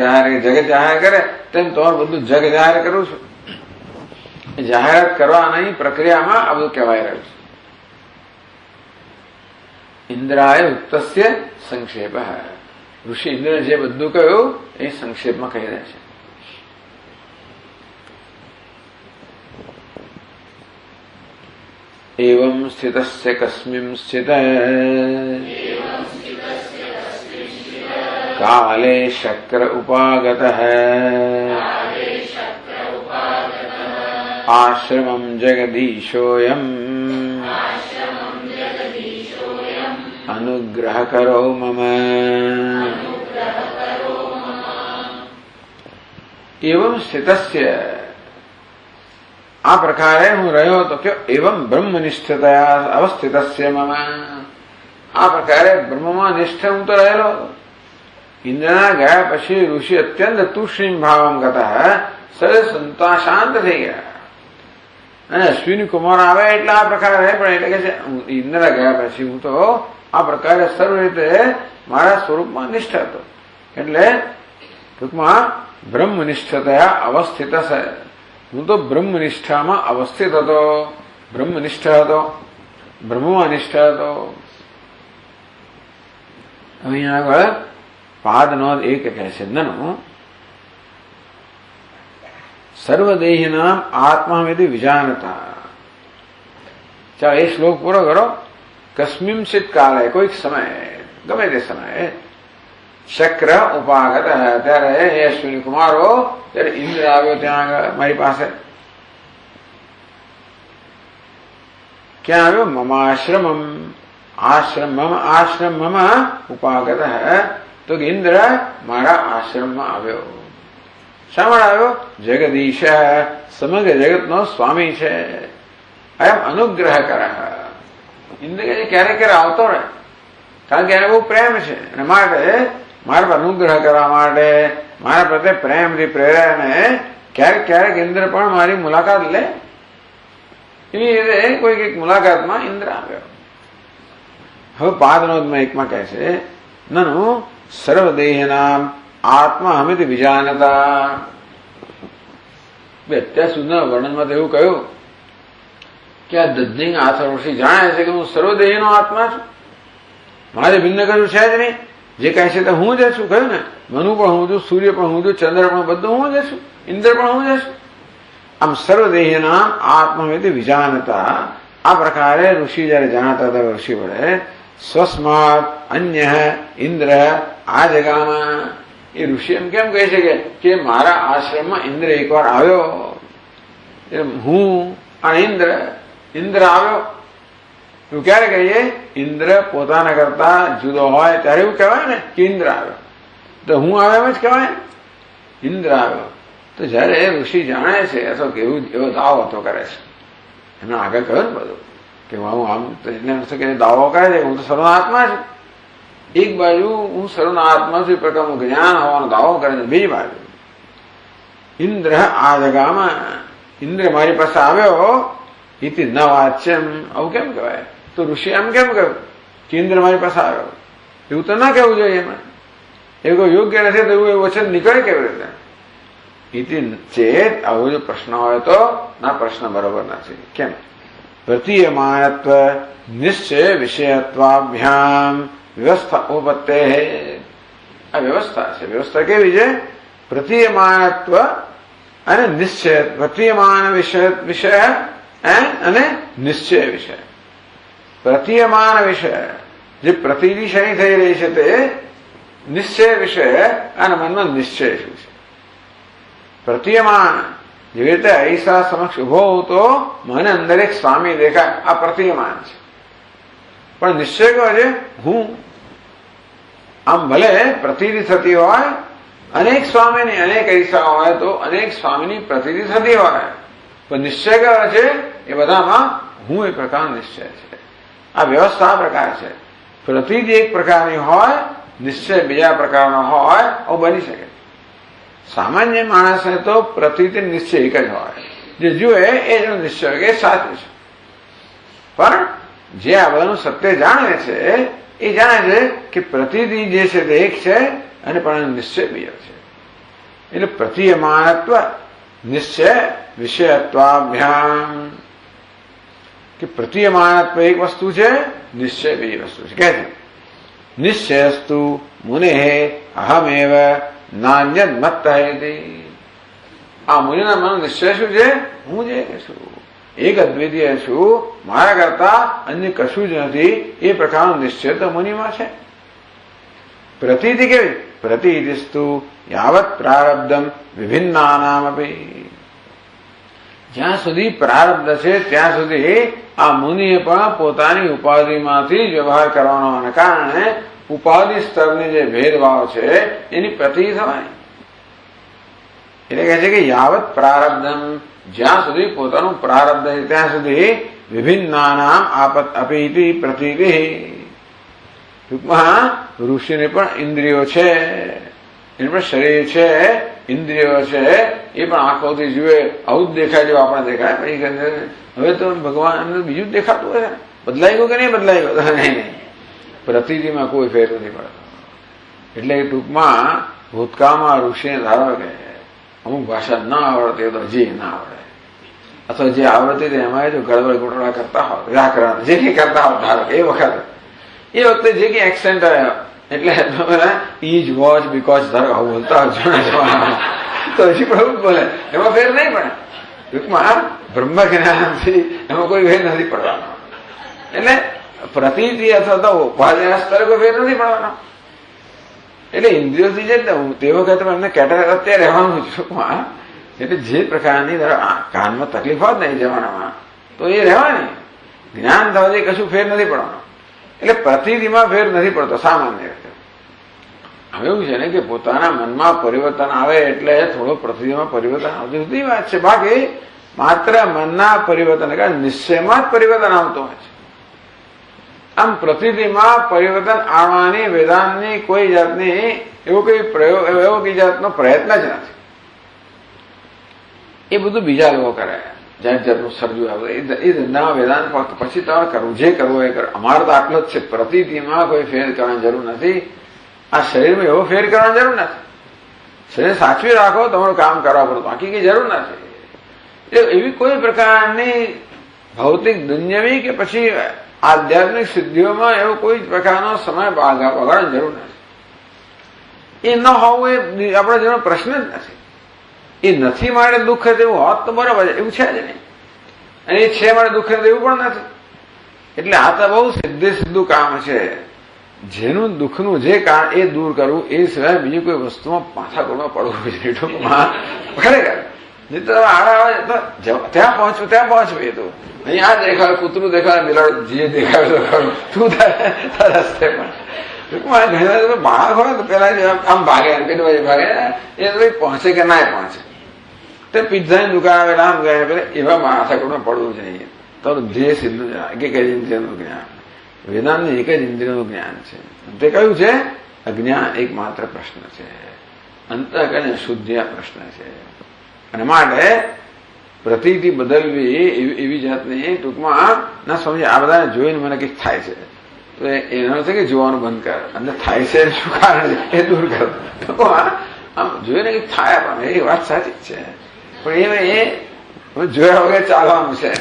જગત જાહેર કરે તેમ તમારું બધું જગ જાહેર કરું છું. જાહેરાત કરવાની પ્રક્રિયામાં આ બધું કહેવાય રહ્યું છે. ઇન્દ્રાય ઉક્તસ્ય સંક્ષેપ. ઋષિ ઇન્દ્ર જે બધું કહ્યું એ સંક્ષેપમાં કહી રહ્યા છે. એવં સ્થિતસ્ય કસ્મિંશ્ચિત કાલે શક્ર ઉપાગતઃ આશ્રમં જગદીશોયમ અનુગ્રહ કરો મમ. એવમ સ્થિતસ્ય, આ પ્રકારે હું રહ્યો તો કે એવમ બ્રહ્મનિષ્ઠતયા અવસ્થિતસ્ય મમ, આ પ્રકારે બ્રહ્મમાં નિષ્ઠ હું તો રહેલો. ઇન્દ્રના ગયા પછી ઋષિ અત્યંત તુષ્ણીમ ભાવમ ગતા, સર્વ સંતા શાંત થઈ ગયા. અને અશ્વિની કુમાર આવે એટલે આ પ્રકારે પણ એટલે કે છે ઇન્દ્ર ગયા પછી હું તો આ પ્રકારે સર્વ રીતે મારા સ્વરૂપમાં નિષ્ઠ હતો. એટલે ટૂંકમાં બ્રહ્મનિષ્ઠતયા અવસ્થિત છે. હું તો બ્રહ્મનિષ્ઠામાં અવસ્થિત હતો, બ્રહ્મનિષ્ઠ હતો, બ્રહ્મમાં નિષ્ઠ હતો. અહીંયા આગળ પાદ નોંધ એક કહે છે નનો સર્વદેહિનામ આત્માવેદી વિજાનતા. ચાલો એ શ્લોક પૂરો કરો. કસ્મિંચિત કાલે, કોઈક સમયે, ગમે તે સમયે, શક્ર ઉપાગત, ત્યારે હે અશ્વિની કુમારો, ત્યારે ઇન્દ્ર આવ્યો ત્યાં આગળ મારી પાસે. ક્યાં આવ્યો? મમાશ્રમમ, આશ્રમ મમ ઉપાગત, તો ઇન્દ્ર મારા આશ્રમમાં આવ્યો. શા માટે આવ્યો? જગદીશ, સમગ્ર જગતનો સ્વામી છે. એમ અનુગ્રહ કરે. ઇન્દ્ર ક્યારેક ક્યારે આવતો રહે, કારણ કે એને બહુ પ્રેમ છે. અને માટે મારા પર અનુગ્રહ કરવા માટે, મારા પ્રત્યે પ્રેમથી પ્રેરાને ક્યારેક ક્યારેક ઇન્દ્ર પણ મારી મુલાકાત લે. એવી રીતે કોઈક એક મુલાકાતમાં ઇન્દ્ર આવ્યો. હવે પાદનોદમાં એકમાં કહે છે નનુ સર્વદેહનામ આત્મા હમેથી વિજાનતા. અત્યાર સુધીના વર્ણનમાં તો એવું કહ્યું કે આ દધ્નિંગ આથર્ષિ જાણે છે કે હું સર્વદેહીનો આત્મા છું, મારે ભિન્ન કશું છે જ નહીં. જે કાંઈ છે તે હું જ છું. કહ્યું ને, મનુ પણ હું છું, સૂર્ય પણ હું છું, ચંદ્ર પણ બધું હું જ છું, ઇન્દ્ર પણ હું જ છું. આમ સર્વદેહીના આત્મા વિજાનતા. આ પ્રકારે ઋષિ જયારે જાણતા હતા ઋષિ વડે સ્વસ્માત અન્ય ઇન્દ્ર આ જગામાં. એ ઋષિ એમ કેમ કહે છે કે મારા આશ્રમમાં ઇન્દ્ર એકવાર આવ્યો. હું અને ઇન્દ્ર આવ્યો એવું ક્યારે કહીએ? ઇન્દ્ર પોતાના કરતા જુદો હોય ત્યારે એવું કહેવાય ને કે ઇન્દ્ર આવ્યો. તો હું આવ્યો જ કહેવાય, ઇન્દ્ર આવ્યો. તો જયારે ઋષિ જાણે છે અથવા કેવું એવો દાવો હતો કરે છે, એમને આગળ કહ્યું ને બધું કે હું આમ એટલે દાવો કરે છે હું તો સર્વનો આત્મા છું. એક બાજુ હું સર્વનો આત્મા છું એ પ્રકારનું જ્ઞાન હોવાનો દાવો કરે છે, બીજી બાજુ ઇન્દ્ર આ જગામાં, ઇન્દ્ર મારી પાસે આવ્યો. ઇતિ ન વાચ્યમ, આવું કેમ કહેવાય? તો ઋષિ એમ કેમ કહ્યું કે ઇન્દ્ર મારી પાસે આવ્યો? એવું તો ના કહેવું જોઈએ. એમાં એવું કોઈ યોગ્ય નથી તો એવું વચન નીકળે કેવી રીતે? ઇતિ ચેત, આવો જો પ્રશ્ન હોય તો ના, પ્રશ્ન બરોબર નથી. કેમ? પ્રતીયમાનત્વ નિશ્ચય વિષયત્વાભ્યામ વ્યવસ્થા ઉપત્તે. આ વ્યવસ્થા છે. વ્યવસ્થા કેવી છે? પ્રતીયમાનત્વ અને નિશ્ચય. પ્રતીયમાન વિષય અને નિશ્ચય વિષય. પ્રતીયમાન વિષય જે પ્રતિથી શની થઈ રહી છે તે નિશ્ચય વિષય, અને મનમાં નિશ્ચય શું છે? પ્રતીયમાન જેવી રીતે અહીસા સમક્ષ ઉભો તો મને અંદર એક સ્વામી દેખાય, આ પ્રતીયમાન છે. પણ નિશ્ચય કહો છે હું. આમ ભલે પ્રતિથી થતી હોય અનેક સ્વામીની, અનેક અહીસા હોય તો અનેક સ્વામીની પ્રતિથી થતી હોય, પણ નિશ્ચય કહો છે એ બધામાં હું એક પ્રકારનો નિશ્ચય છે. આ વ્યવસ્થા આ પ્રકાર છે. પ્રતિથી એક પ્રકારની હોય, નિશ્ચય બીજા પ્રકારનો હોય, આવું બની શકે. સામાન્ય માણસને તો પ્રતિથી નિશ્ચય એક જ હોય, જે જુએ એ જ નિશ્ચય કે સાચું છે. પણ જે આ બધાનું સત્ય જાણે છે એ જાણે છે કે પ્રતિથી જે છે તે એક છે અને પણ નિશ્ચય બીજો છે. એટલે પ્રતીયમાનત્વ નિશ્ચય વિષયત્વાભ્યામ, કે પ્રતીયમાનત્વ એક વસ્તુ છે, નિશ્ચય બીજી વસ્તુ છે. કે છે નિશ્ચયસ્તુ મુને અહમેવ નાન્યદ મત્ત. આ મુનિના મનનો નિશ્ચય શું છે? હું જે છું એક અદ્વિતીય છું, મારા કરતા અન્ય કશું જ નથી, એ પ્રકારનો નિશ્ચય તો મુનિમાં છે. પ્રતીતિ કેવી? પ્રતીતિસ્તુ યાવત પ્રારબ્ધમ વિભિન્નાનામ અપી. જ્યાં સુધી પ્રારબ્ધ છે ત્યાં સુધી આ મુનિએ પણ પોતાની ઉપાધિમાંથી જ વ્યવહાર કરવાનો કારણે ઉપાધિ સ્તરની જે ભેદભાવ છે એની પ્રતિ થવાની. એટલે કહે છે કે યાવત પ્રારબ્ધમ, જ્યાં સુધી પોતાનું પ્રારબ્ધ છે ત્યાં સુધી વિભિન્નાનામ અપીતિ પ્રતીતિ. ટૂંકમાં ઋષિને પણ ઇન્દ્રિયો છે, એને પણ શરીર છે, ઇન્દ્રિયો છે, એ પણ આંખોથી જુએ આવું જ દેખાય જેવું આપણે દેખાય. પછી હવે તો ભગવાન એમને બીજું જ દેખાતું હોય ને, બદલાઈ ગયું કે નહીં બદલાઈ ગયું? નહીં, પ્રતીતિમાં કોઈ ફેર નથી પડતો. એટલે ટૂંકમાં ભૂતકાળમાં ઋષિને ધારો કે અમુક ભાષા ના આવડતી તો હજી ના આવડે, અથવા જે આવડતી હતી એમાં જો ગડબડ ગોટડા કરતા હોય, વ્યાકરણ જે કંઈ કરતા હોય ધારો કે એ વખતે જે કંઈ એક્સેન્ટ આવ્યા એટલે ઈજ વોચ બીકોઝ ધારો આવું બોલતા હોય જૂના તો હજી પણ એવું બોલે, એમાં ફેર નહીં પડે. ટૂંકમાં બ્રહ્મ જ્ઞાનથી એમાં કોઈ ફેર નથી પડવાનો. એટલે પ્રતીતિ અથવા તો ઉપાધિના સ્તરે કોઈ ફેર નથી પડવાનો. એટલે ઇન્દ્રિયોથી જે તે વખતે એમને કેટેગરી અત્યારે રહેવાનું ટૂંકમાં. એટલે જે પ્રકારની કાનમાં તકલીફ હોત ને એ જમાનામાં તો એ રહેવાની. જ્ઞાન થવાથી કશું ફેર નથી પડવાનો. એટલે પ્રતીતિમાં ફેર નથી પડતો સામાન્ય રીતે. હવે એવું છે ને કે પોતાના મનમાં પરિવર્તન આવે એટલે થોડો પ્રતીતિમાં પરિવર્તન આવતું જુદી વાત છે. બાકી માત્ર મનના પરિવર્તન કારણ નિશ્ચયમાં જ પરિવર્તન આવતું હોય છે. આમ પ્રતીતિમાં પરિવર્તન આવવાની વેદાંતની કોઈ જાતની એવો કોઈ પ્રયોગ એવો કોઈ જાતનો પ્રયત્ન જ નથી. એ બધું બીજા લોકો કરે, જાત જાતનું સર્જુ આવે એ ધંધામાં વેદાંત પછી તમારે કરવું જે કરવું એ કરો. અમારે તો આટલો જ છે, પ્રતીતિમાં કોઈ ફેર કરવાની જરૂર નથી. આ શરીરમાં એવો ફેર કરવાની જરૂર નથી. શરીર સાચવી રાખો, તમારું કામ કરવા પડતું, બાકી કઈ જરૂર નથી. એટલે એવી કોઈ પ્રકારની ભૌતિક દુન્યવી કે પછી આધ્યાત્મિક સિદ્ધિઓમાં એવો કોઈ પ્રકારનો સમય બગાડવાની જરૂર નથી. એ ન હોવું એ આપણા જેનો પ્રશ્ન જ નથી. એ નથી માટે દુઃખ એવું હોત તો બરાબર, એવું છે જ નહીં. અને એ છે માટે દુઃખ એવું પણ નથી. એટલે આ તો બહુ સીધું કામ છે. જેનું દુઃખનું જે કારણ એ દૂર કરવું, એ સિવાય બીજી કોઈ વસ્તુમાં પાછા કરવા પડવું જોઈએ ટૂંકમાં. ખરેખર નહીં તો આડા આવે તો ત્યાં પહોંચવું એ તો અહીં આ દેખાય કૂતરું દેખાય બિલાડ જે દેખાય તો ખરું તું તારા રસ્તે પણ ટૂંકમાં ઘણા બાળક હોય તો પેલા આમ ભાગે પેલું ભાગે એ તો પહોંચે કે ના પહોંચે. તે પિઝાની દુકાન આવે આમ ગયા પેલા એવા માથાકૂટમાં પડવું જોઈએ. તો ધ્યેય સીધું એક જ ઇન્દ્રિયનું જ્ઞાન, વેદાંતનું એક જ ઇન્દ્રિયનું જ્ઞાન છે. તે કયું છે? અજ્ઞાન એકમાત્ર પ્રશ્ન છે, અંતઃકરણ શુદ્ધિ આ પ્રશ્ન છે. અને માટે પ્રતીતિ બદલવી એવી જાતની ટૂંકમાં ના સમજે. આ બધાને જોઈને મને કંઈક થાય છે તો એનો છે કે જોવાનું બંધ કર, અંદર થાય છે શું કારણ છે એ દૂર કર. આમ જોઈને કંઈક થાય પણ એ વાત સાચી જ છે, પણ એ જોયા વગર ચાલવાનું છે.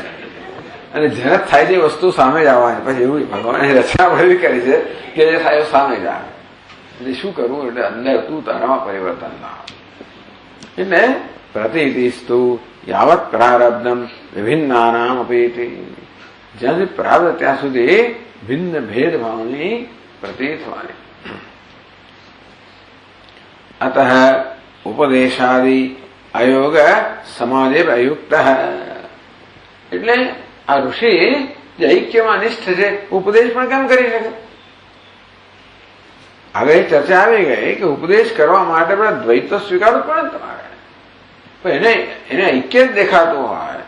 અને જેને થાય છે વસ્તુ સામે જ આવવાની. પછી એવું ભગવાને રચના પણ એવી કરી છે કે જે થાય સામે જ આવે. એટલે શું કરવું? એટલે અંદર તું તારામાં પરિવર્તન લાવ. એટલે પ્રતીતિસ્તુ યાવત પ્રારબ્ધમ વિભિન્નાનામ અપીતિ. જ્યાં સુધી પ્રારબ્ધ ત્યાં સુધી ભિન્ન ભેદભાવની પ્રતીત થવાની. અતઃ ઉપદેશાદિ અયોગ સમાજે અયુક્ત. એટલે આ ઋષિ જે ઐક્યમાં નિષ્ઠ છે ઉપદેશ પણ કેમ કરી શકે? આગળ ચર્ચા આવી ગઈ કે ઉપદેશ કરવા માટે બધા દ્વૈત સ્વીકારવું પડે તમારે. એને ઐક્ય જ દેખાતું હોય,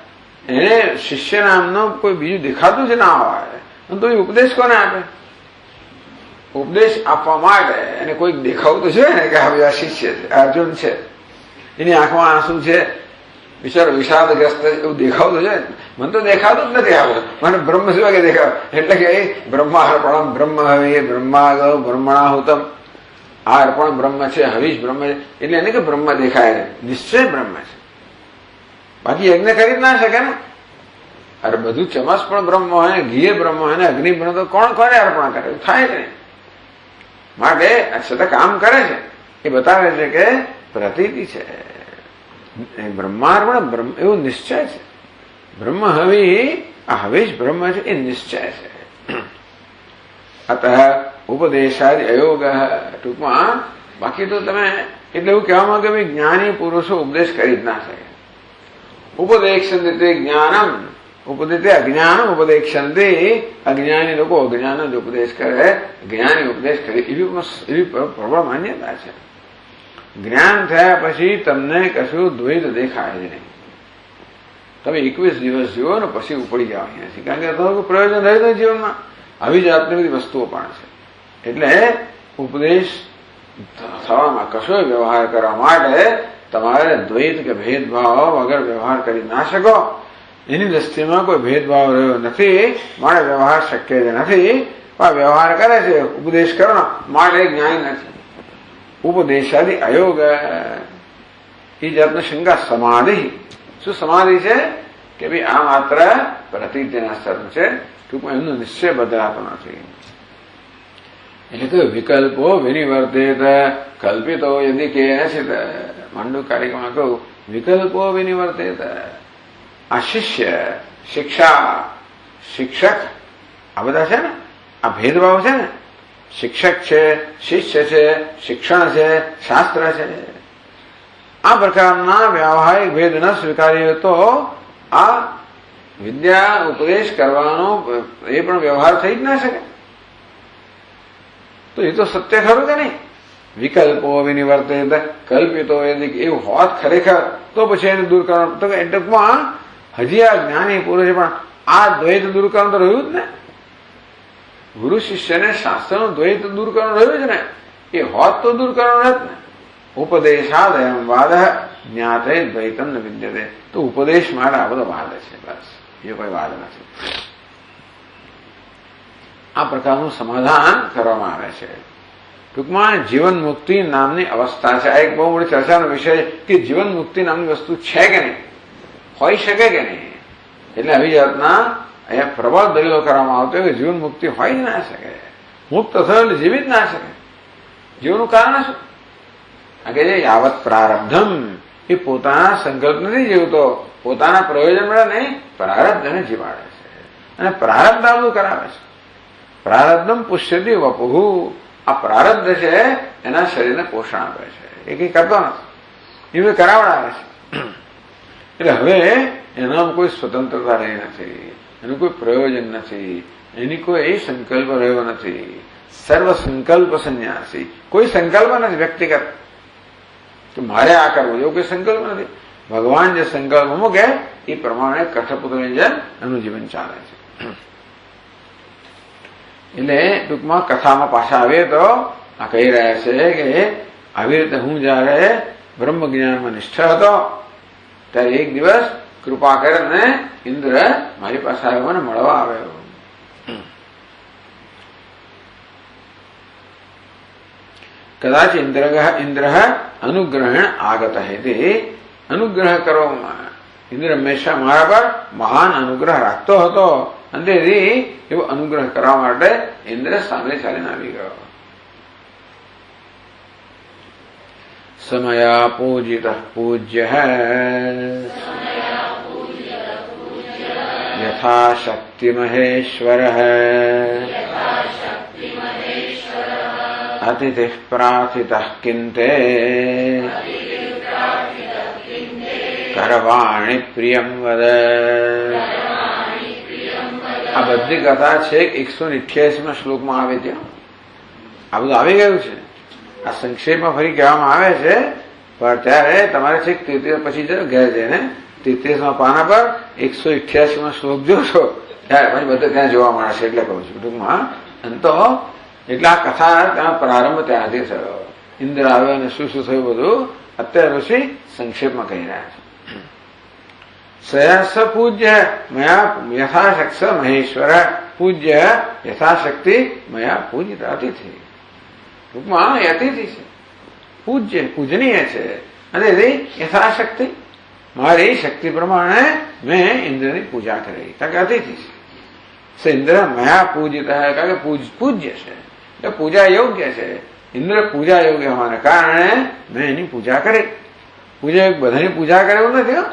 એને શિષ્ય નામનો કોઈ બીજું દેખાતું જ ના હોય તો એ ઉપદેશ કોને આપે? ઉપદેશ આપવા માટે એને કોઈક દેખાવું તો છે ને કે હવે આ શિષ્ય છે, અર્જુન છે, એની આંખમાં આંસુ છે, બિચારો વિષાદગ્રસ્ત એવું દેખાવતું છે. મને તો દેખાતું જ નથી આવતું. મને બ્રહ્મ સિવાય કે દેખાવ એટલે કે બ્રહ્માર્પણમ બ્રહ્મ હવે બ્રહ્માગવ બ્રહ્મણાહુતમ. આ અર્પણ બ્રહ્મ છે, હવીશ બ્રહ્મ છે. એટલે એને કે બ્રહ્મ દેખાય છે, નિશ્ચય બ્રહ્મ છે. બાકી યજ્ઞ કરી જ ના શકે ને. અરે બધું ચમસ પણ બ્રહ્મ હોય ને, ઘી બ્રહ્મ હોય ને, અગ્નિ બ્રહ્મ તો કોણ કોને અર્પણ કરે? એવું થાય જ નહીં. માટે છતાં કામ કરે છે એ બતાવે છે કે પ્રતીતિ છે. બ્રહ્માર્પણ બ્રહ્મ એવું નિશ્ચય છે. બ્રહ્મ હવી આ હવીશ બ્રહ્મ છે એ નિશ્ચય છે. અતઃ ઉપદેશાદિ અયોગ. ટૂંકમાં બાકી તો તમે એટલે એવું કહેવા માંગે જ્ઞાની પુરુષો ઉપદેશ કરી જ ના શકે. ઉપદેક્ષંતિ તે જ્ઞાનમ, ઉપદેતે અજ્ઞાનમ ઉપદેક્ષંતિ, અજ્ઞાની લોકો અજ્ઞાન જ ઉપદેશ કરે, જ્ઞાની ઉપદેશ કરે, એવી પ્રબળ માન્યતા છે. જ્ઞાન થયા પછી તમને કશું દ્વૈત દેખાય જ નહીં. તમે 21 દિવસ જીવો ને પછી ઉપડી જાઓ અહીંયાથી, કારણ કે તમારું પ્રયોજન રહ્યું જીવનમાં. આવી જાતની બધી વસ્તુઓ પણ છે. એટલે ઉપદેશ થવામાં કશો વ્યવહાર કરવા માટે તમારે દ્વૈત કે ભેદભાવ વગર વ્યવહાર કરી ના શકો. એની દ્રષ્ટિમાં કોઈ ભેદભાવ રહ્યો નથી, માટે વ્યવહાર શક્ય જ નથી. પણ વ્યવહાર કરે છે ઉપદેશ કરવાનો માટે જ્ઞાન નથી. ઉપદેશાદિ અયોગ એ જાતનો શંકા સમાધિ. શું સમાધિ છે? કે ભાઈ આ માત્ર પ્રતિજ્ઞાના સ્તર છે, ટૂંકમાં એમનો નિશ્ચય બદલાતો નથી. એટલે કે વિકલ્પો વિનિવર્તિત કલ્પિતો યદિ કેનચિત, માંડુ કાર્યક્રમમાં કહું વિકલ્પો વિનિવર્તિત. આ શિષ્ય, શિક્ષા, શિક્ષક આ બધા છે ને, આ ભેદભાવ છે ને. શિક્ષક છે, શિષ્ય છે, શિક્ષણ છે, શાસ્ત્ર છે. આ પ્રકારના વ્યાવહારિક ભેદ ન સ્વીકારીએ તો આ વિદ્યા ઉપદેશ કરવાનો એ પણ વ્યવહાર થઈ જ ના શકે. તો એ તો સત્ય ખરું કે નહીં? વિકલ્પો વિનિવર્તિત કલ્પિતો એવું હોત ખરેખર તો પછી એને દૂર કરવાનું. તો ટૂંકમાં હજી આ જ્ઞાની પુરુષ પણ આ દ્વૈત દૂર કરવાનું તો રહ્યું જ ને. ગુરુ શિષ્યને શાસ્ત્રનું દ્વૈત દૂર કરવાનું રહ્યું જ ને. એ હોત તો દૂર કરવાનું રહેત ને. ઉપદેશાદયમ વાદ જ્ઞાતે દ્વૈતમ ન વિદ્યતે. તો ઉપદેશ માટે આ બધો વાદ છે, બસ એ કોઈ વાદ નથી. આ પ્રકારનું સમાધાન કરવામાં આવે છે. ટૂંકમાં જીવન મુક્તિ નામની અવસ્થા છે. આ એક બહુ મોટી ચર્ચાનો વિષય કે જીવન મુક્તિ નામની વસ્તુ છે કે નહીં, હોઈ શકે કે નહીં. એટલે આવી જાતના અહીંયા પ્રબળ દલીલો કરવામાં આવતો કે જીવન મુક્તિ હોય જ ના શકે. મુક્ત થયો એટલે જીવી જ ના શકે. જીવનનું કારણ શું? કે જે યાવત પ્રારબ્ધમ, એ પોતાના સંકલ્પ નથી જીવતો, પોતાના પ્રયોજન મળે નહીં, પ્રારબ્ધને જીવાડે છે અને પ્રારબ્ધ આ બધું કરાવે છે. પ્રારબ્ધમ પુષ્યતિ વપુઃ. આ પ્રારબ્ધ છે એના શરીરને પોષણ આપે છે, એ કઈ કરતો નથી, એ કરાવડાવે છે. એટલે હવે એનામાં કોઈ સ્વતંત્રતા રહી નથી, એનું કોઈ પ્રયોજન નથી, એની કોઈ સંકલ્પ રહ્યો નથી. સર્વ સંકલ્પ સંન્યાસી. કોઈ સંકલ્પ નથી વ્યક્તિગત કે મારે આ કરવું, એવો કોઈ સંકલ્પ નથી. ભગવાન જે સંકલ્પ મૂકે એ પ્રમાણે કઠપુત્રની જેમ એનું જીવન ચાલે છે. એટલે ટૂંકમાં કથામાં પાછા આવીએ તો આ કહી રહ્યા છે કે આવી રીતે હું જયારે બ્રહ્મ જ્ઞાનમાં નિષ્ઠ હતો ત્યારે એક દિવસ કૃપા કરીને ઇન્દ્ર મારી પાસે આવ્યો અને મળવા આવ્યો. કદાચ ઇન્દ્ર અનુગ્રહણ આગત હે. અનુગ્રહ કરવામાં ઇન્દ્ર હંમેશા મારા પર મહાન અનુગ્રહ રાખતો હતો અને તેથી એવો અનુગ્રહ કરવા માટે ઇન્દ્ર સામે ચાલીને આવી ગયો. સમયા પૂજિત પૂજ્ય યથાશક્તિ મહેશ્વર અતિથિ પ્રાર્થિત કિંતે કરવાણી પ્રિયમ વદ. આ બધી કથા છે 188 શ્લોકમાં આવે છે. આ બધું આવી ગયું છે. આ સંક્ષેપમાં ફરી કહેવામાં આવે છે, પણ ત્યારે તમારે છેક 33 પછી ઘેર જઈને 33મા પાના પર 188માં શ્લોક જોશો ત્યારે પછી બધું ત્યાં જોવા મળે છે. એટલે કહું છું ટૂંકમાં તો એટલે આ કથા ત્યાં પ્રારંભ ત્યાંથી થયો. ઇન્દ્ર આવ્યો અને શું શું થયું બધું અત્યારે ઋષિ સંક્ષેપમાં કહી રહ્યા છે. સયસ પૂજ્ય મયા યથાશક્ત મહેશ્વર પૂજ્ય યથાશક્તિ મયા પૂજિત અતિથિ. ટૂંકમાં એ અતિથિ છે, પૂજ્ય પૂજનીય છે અને યથાશક્તિ મારી શક્તિ પ્રમાણે મેં ઇન્દ્રની પૂજા કરી. કારણ કે અતિથિ છે. ઇન્દ્ર મયા પૂજિત, કારણ કે પૂજ્ય છે એટલે પૂજા યોગ્ય છે. ઇન્દ્ર પૂજા યોગ્ય હોવાને કારણે મેં એની પૂજા કરી. પૂજા બધાની પૂજા કરે એવું નથી,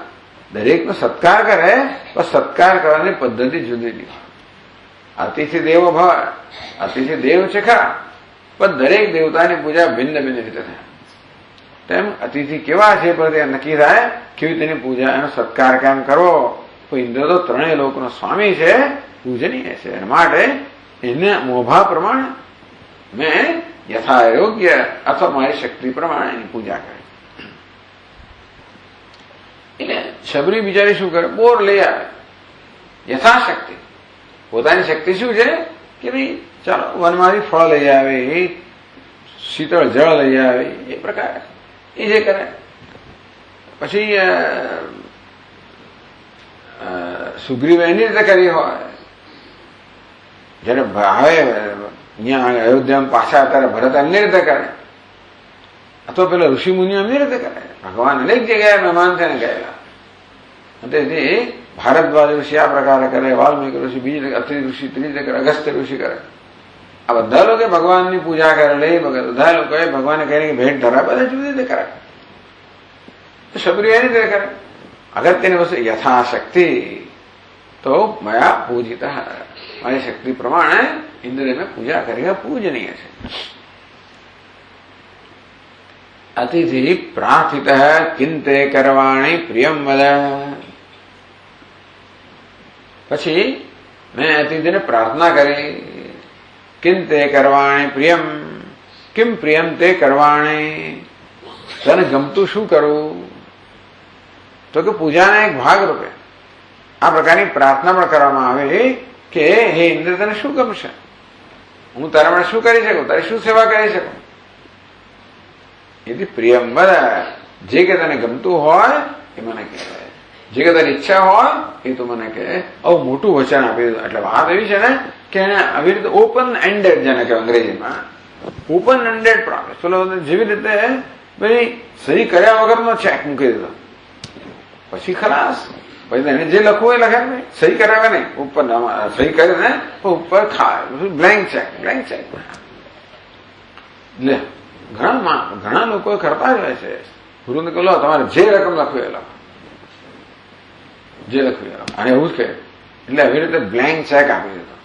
દરેકનો સત્કાર કરે, પણ સત્કાર કરવાની પદ્ધતિ જુદી જુદી. અતિથિ દેવો ભવ, અતિથિ દેવ છે ખરા, પણ દરેક દેવતાની પૂજા ભિન્ન ભિન્ન રીતે થાય. તેમ અતિથિ કેવા છે પણ તે નક્કી થાય કેવી તેની પૂજા એનો સત્કાર કેમ કરવો. ઇન્દ્ર તો ત્રણેય લોકનો સ્વામી છે, પૂજનીય છે. એના માટે એને મોભા પ્રમાણે મેં યથા યોગ્ય અથવા મારી શક્તિ પ્રમાણે એની પૂજા કરી. એટલે શબરી બિચારી શું કરે, બોર લઈ આવે યથાશક્તિ. પોતાની શક્તિ શું છે કે ભાઈ ચાલો વનમાંથી ફળ લઈ આવે, શીતળ જળ લઈ આવે, એ પ્રકારે એ જે કરે. પછી સુગ્રીવ એની રીતે કરી હોય. જયારે હવે અહીંયા અયોધ્યામાં પાછા અત્યારે ભરત એમની રીતે કરે, અથવા પેલા ઋષિ મુનિઓ એમની રીતે કરે. ભગવાન અનેક જગ્યાએ મહેમાન થઈને ગયેલા. તેથી ભારદ્વાજ ઋષિ આ પ્રકારે કરે, વાલ્મીકી ઋષિ બીજી અત્રિ ઋષિ ત્રીજી રીતે કરે, અગસ્ત્ય ઋષિ કરે. આ બધા લોકો ભગવાનની પૂજા કરે, લઈ બધા લોકોએ ભગવાને કહીને ભેટ ધરાવે, બધા જુદી રીતે કરે. શબરી એની રીતે કરે. અગત્યની વસ્તુ યથાશક્તિ તો મયા પૂજિત, મારી શક્તિ પ્રમાણે ઇન્દ્રિય મેં પૂજા કરી, પૂજનીય છે. અતિથિ પ્રાર્થિત કિંતે કરવાણી પ્રિયમ વદ. પછી મેં અતિથિને પ્રાર્થના કરી, કિંતે કરવાણી પ્રિયમ, કિમ પ્રિયમ તે કરવાણી, તને ગમતું શું કરવું. તો કે પૂજાના એક ભાગ રૂપે આ પ્રકારની પ્રાર્થના પણ કરવામાં આવે કે હે ઇન્દ્ર, તને શું ગમશે, હું તારા માટે શું કરી શકું, તારી શું સેવા કરી શકું. એથી પ્રિયમ બધા જે કે તને ગમતું હોય એ મને કહેવાય, જે કે તારી ઈચ્છા હોય એ તું મને કહે. આવું મોટું વચન આપી દીધું. એટલે વાત એવી છે ને કે એને આવી રીતે ઓપન એન્ડેડ, જેને કહેવાય અંગ્રેજીમાં ઓપન એન્ડેડ પ્રોમિસ. ચલો જેવી રીતે ભાઈ સહી કર્યા વગરનો ચેક મૂકી દીધો, પછી ખલાસ. પછી એને જે લખવું એ લખે ને, સહી કરાવે નહીં, ઉપર સહી કરીને ઉપર ખાય, બ્લેન્ક ચેક, બ્લેન્ક ચેક. એટલે ઘણા લોકો કરતા જ હોય છે. ગુરુને કહો તમારે જે રકમ લખવી એ લખો, જે લખવી એ લખો, અને એવું જ કહે. એટલે આવી રીતે બ્લેન્ક ચેક આપી દીધો.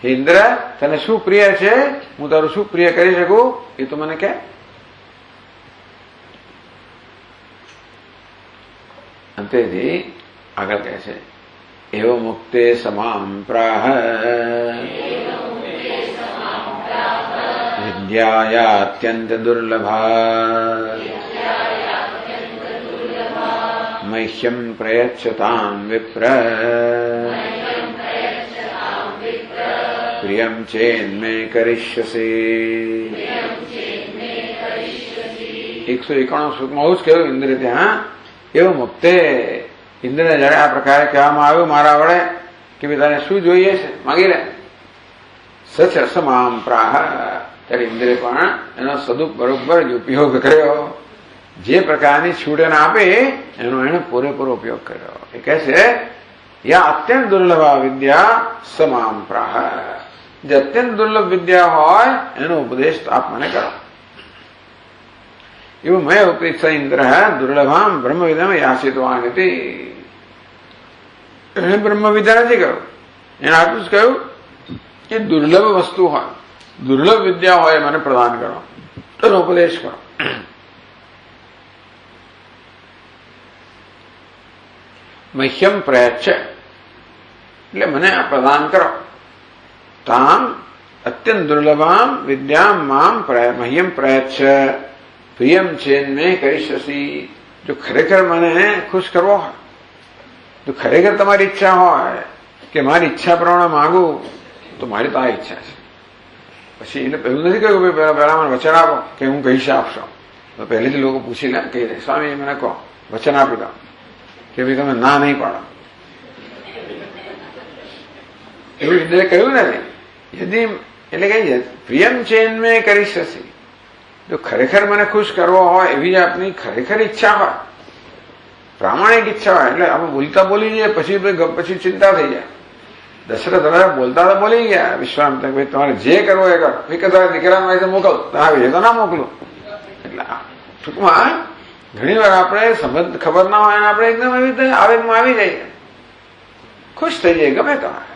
હે ઇન્દ્ર, તને શું પ્રિય છે, હું તારું શું પ્રિય કરી શકું એ તો મને કહે. અંતેથી આગળ કહે છે એવ મુક્તે સમામ પ્રાહ વિદ્યાયા અત્યંત દુર્લભા મહ્યમ પ્રયચ્છતામ વિપ્ર પ્રિયમ ચેન્મે કરિષ્યસે. 191 શ્લોકમાં આવું જ કહ્યું ઇન્દ્ર ત્યાં. એવું મુક્તે ઇન્દ્રને જયારે આ પ્રકારે કહેવામાં આવ્યું મારા વડે કે ભાઈ તારે શું જોઈએ છે માગી લે, સચ સમામ પ્રાહ, ત્યારે ઇન્દ્રે પણ એનો બરોબર જ ઉપયોગ કર્યો. જે પ્રકારની છૂટ એને આપે એનો એને પૂરેપૂરો ઉપયોગ કર્યો. એ કહે છે યા અત્યંત દુર્લભ વિદ્યા સમામ પ્રાહ, જે અત્યંત દુર્લભ વિદ્યા હોય એનો ઉપદેશ આપ મને કરો. એવું મેં ઉપેક્ષ ઇન્દ્ર દુર્લભામ બ્રહ્મવિદ્યા યાચિતવાન હતી. એને બ્રહ્મવિદ્યા નથી કહ્યું, એને આટલું જ કહ્યું કે દુર્લભ વસ્તુ હોય, દુર્લભ વિદ્યા હોય મને પ્રદાન કરો, એનો ઉપદેશ કરો. મહ્યમ પ્રયચ્છ એટલે મને આ પ્રદાન કરો. તામ અત્યંત દુર્લભામ વિદ્યામ મામ મહ્યમ પ્રયચ્છ પ્રિયમ ચેન મેં કરિષ્યસી. જો ખરેખર મને ખુશ કરવો હોય, જો ખરેખર તમારી ઈચ્છા હોય કે મારી ઈચ્છા પ્રમાણે માગું, તો મારી તો આ ઈચ્છા છે. પછી એને એવું નથી કહ્યું કે પહેલા મને વચન આપો કે હું કહીશ આપશો. તો પહેલેથી લોકો પૂછી લે, કહી દે સ્વામી મને કહો, વચન આપી દો કે ભાઈ તમે ના નહીં પાડો. એવું ઇન્દ્રે કહ્યું નથી. યદી એટલે કઈ પ્રિયમ ચેન મેં કરિષ્યસી, જો ખરેખર મને ખુશ કરવો હોય એવી જ આપની ખરેખર ઈચ્છા હોય, પ્રામાણિક ઈચ્છા હોય, એટલે આપણે બોલતા બોલી જઈએ પછી ચિંતા થઈ જાય. દશરથ હવે બોલતા તો બોલી ગયા વિશ્વામિત્ર, ભાઈ તમારે જે કરવો એ કરો, તમારે દીકરામાં રીતે મોકલ, આવી જાય તો ના મોકલું. એટલે ટૂંકમાં ઘણી વાર આપણે સમજ ખબર ના હોય અને આપણે એકદમ એવી રીતે આવેગમાં આવી જઈએ, ખુશ થઈ જઈએ ગમે તમારે.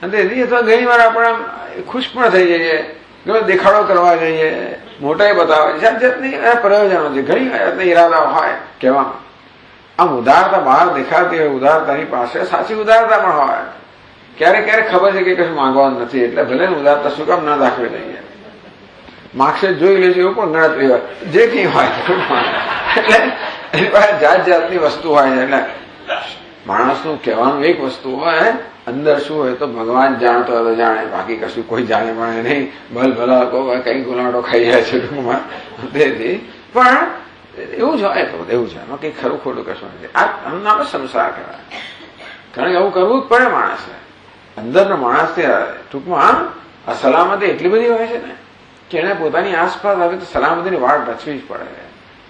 અને અથવા ઘણી વાર આપણે ખુશ પણ થઈ જઈએ, દેખાડો કરવા જઈએ, મોટાએ બતાવે, જાત જાતની પ્રયોજનો છે, ઘણી જાતના ઈરાદા હોય કહેવામાં. આમ ઉદારતા બહાર દેખાતી હોય, ઉદારતાની પાસે સાચી ઉદારતા પણ હોય. ક્યારેક ક્યારેક ખબર છે કે કશું માંગવાનું નથી, એટલે ભલે ને ઉદારતા શું કામ ના દાખવી દઈએ, માગશે જોઈ લેશે એવું પણ ગણતરી હોય, જે કઈ હોય એટલે એની પાસે જાત જાતની વસ્તુ હોય છે. એટલે માણસનું કહેવાનું એક વસ્તુ હોય, અંદર શું હોય તો ભગવાન જાણતો હોય તો જાણે, બાકી કશું કોઈ જાણે પણ નહીં. ભલ ભલા કઈ ગુલાડો ખાઈ જાય છે ટૂંકમાં, તેથી પણ એવું જ હોય, તો એવું છે, એમાં કઈ ખરું ખોટું કશું નથી. આ નામ સંસાર કહેવાય, કારણ કે એવું કરવું જ પડે માણસે. અંદરનો માણસ ટૂંકમાં આ સલામતી એટલી બધી હોય છે ને કે એને પોતાની આસપાસ આવે તો સલામતીની વાટ રચવી જ પડે,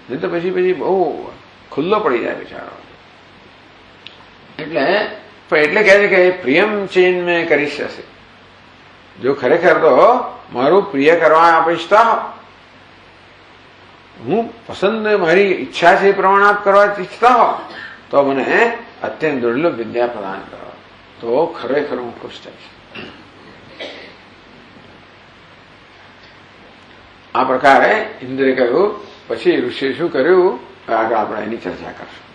નહીં તો પછી બહુ ખુલ્લો પડી જાય બિચારો. એટલે કહે છે કે પ્રિયમ ચેન મેં કરી શકશે, જો ખરેખર તો મારું પ્રિય કરવા આપીશ તો હું પસંદ, મારી ઈચ્છા છે એ પ્રમાણે આપ કરવા ઈચ્છતા હો તો મને અત્યંત દુર્લભ વિદ્યા પ્રદાન કરો, તો ખરેખર હું ખુશ થઈશ. આ પ્રકારે ઇન્દ્રે કહ્યું. પછી ઋષિએ શું કર્યું આગળ આપણે એની ચર્ચા કરશું.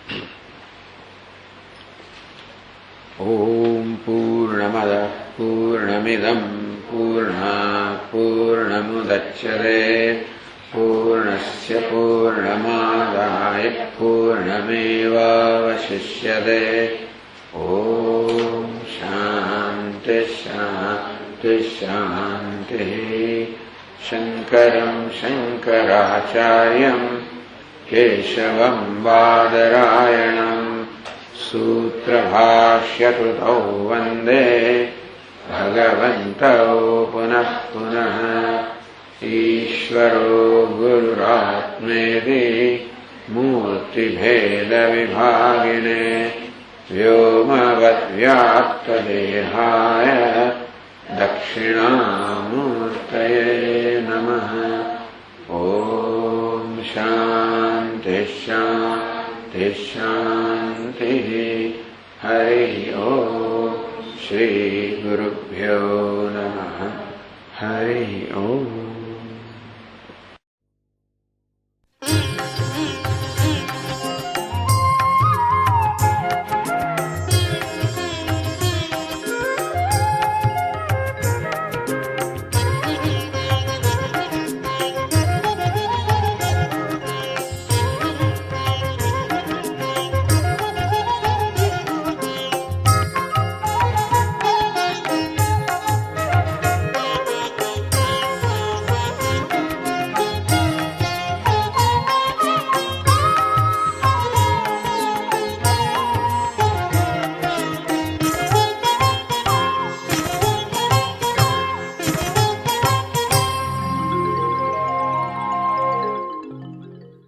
ઓમ પૂર્ણમદ પૂર્ણમિદમ પૂર્ણાત પૂર્ણમુદચ્યતે પૂર્ણસ્ય પૂર્ણમાદાય પૂર્ણમેવાવશિષ્યતે. ઓમ શાંતિ શાંતિ શાંતિ. શંકરં શંકરાચાર્યં કેશવં બાદરાયણં સૂત્રભાષ્યકૃતૌ વંદે ભગવन्तौ પુનઃ પુનઃ. ઈશ્વરો ગુરુરાત્મેતિ મૂર્તિભેદવિભાગિને વ્યોમવદ્વ્યાપ્તદેહાય દક્ષિણામૂર્તયે નમઃ. ઓમ શાંતિ શાંતિ શાંતિ. હરિ ઓમ. શ્રી ગુરુભ્યો નમઃ. હરિ ઓમ.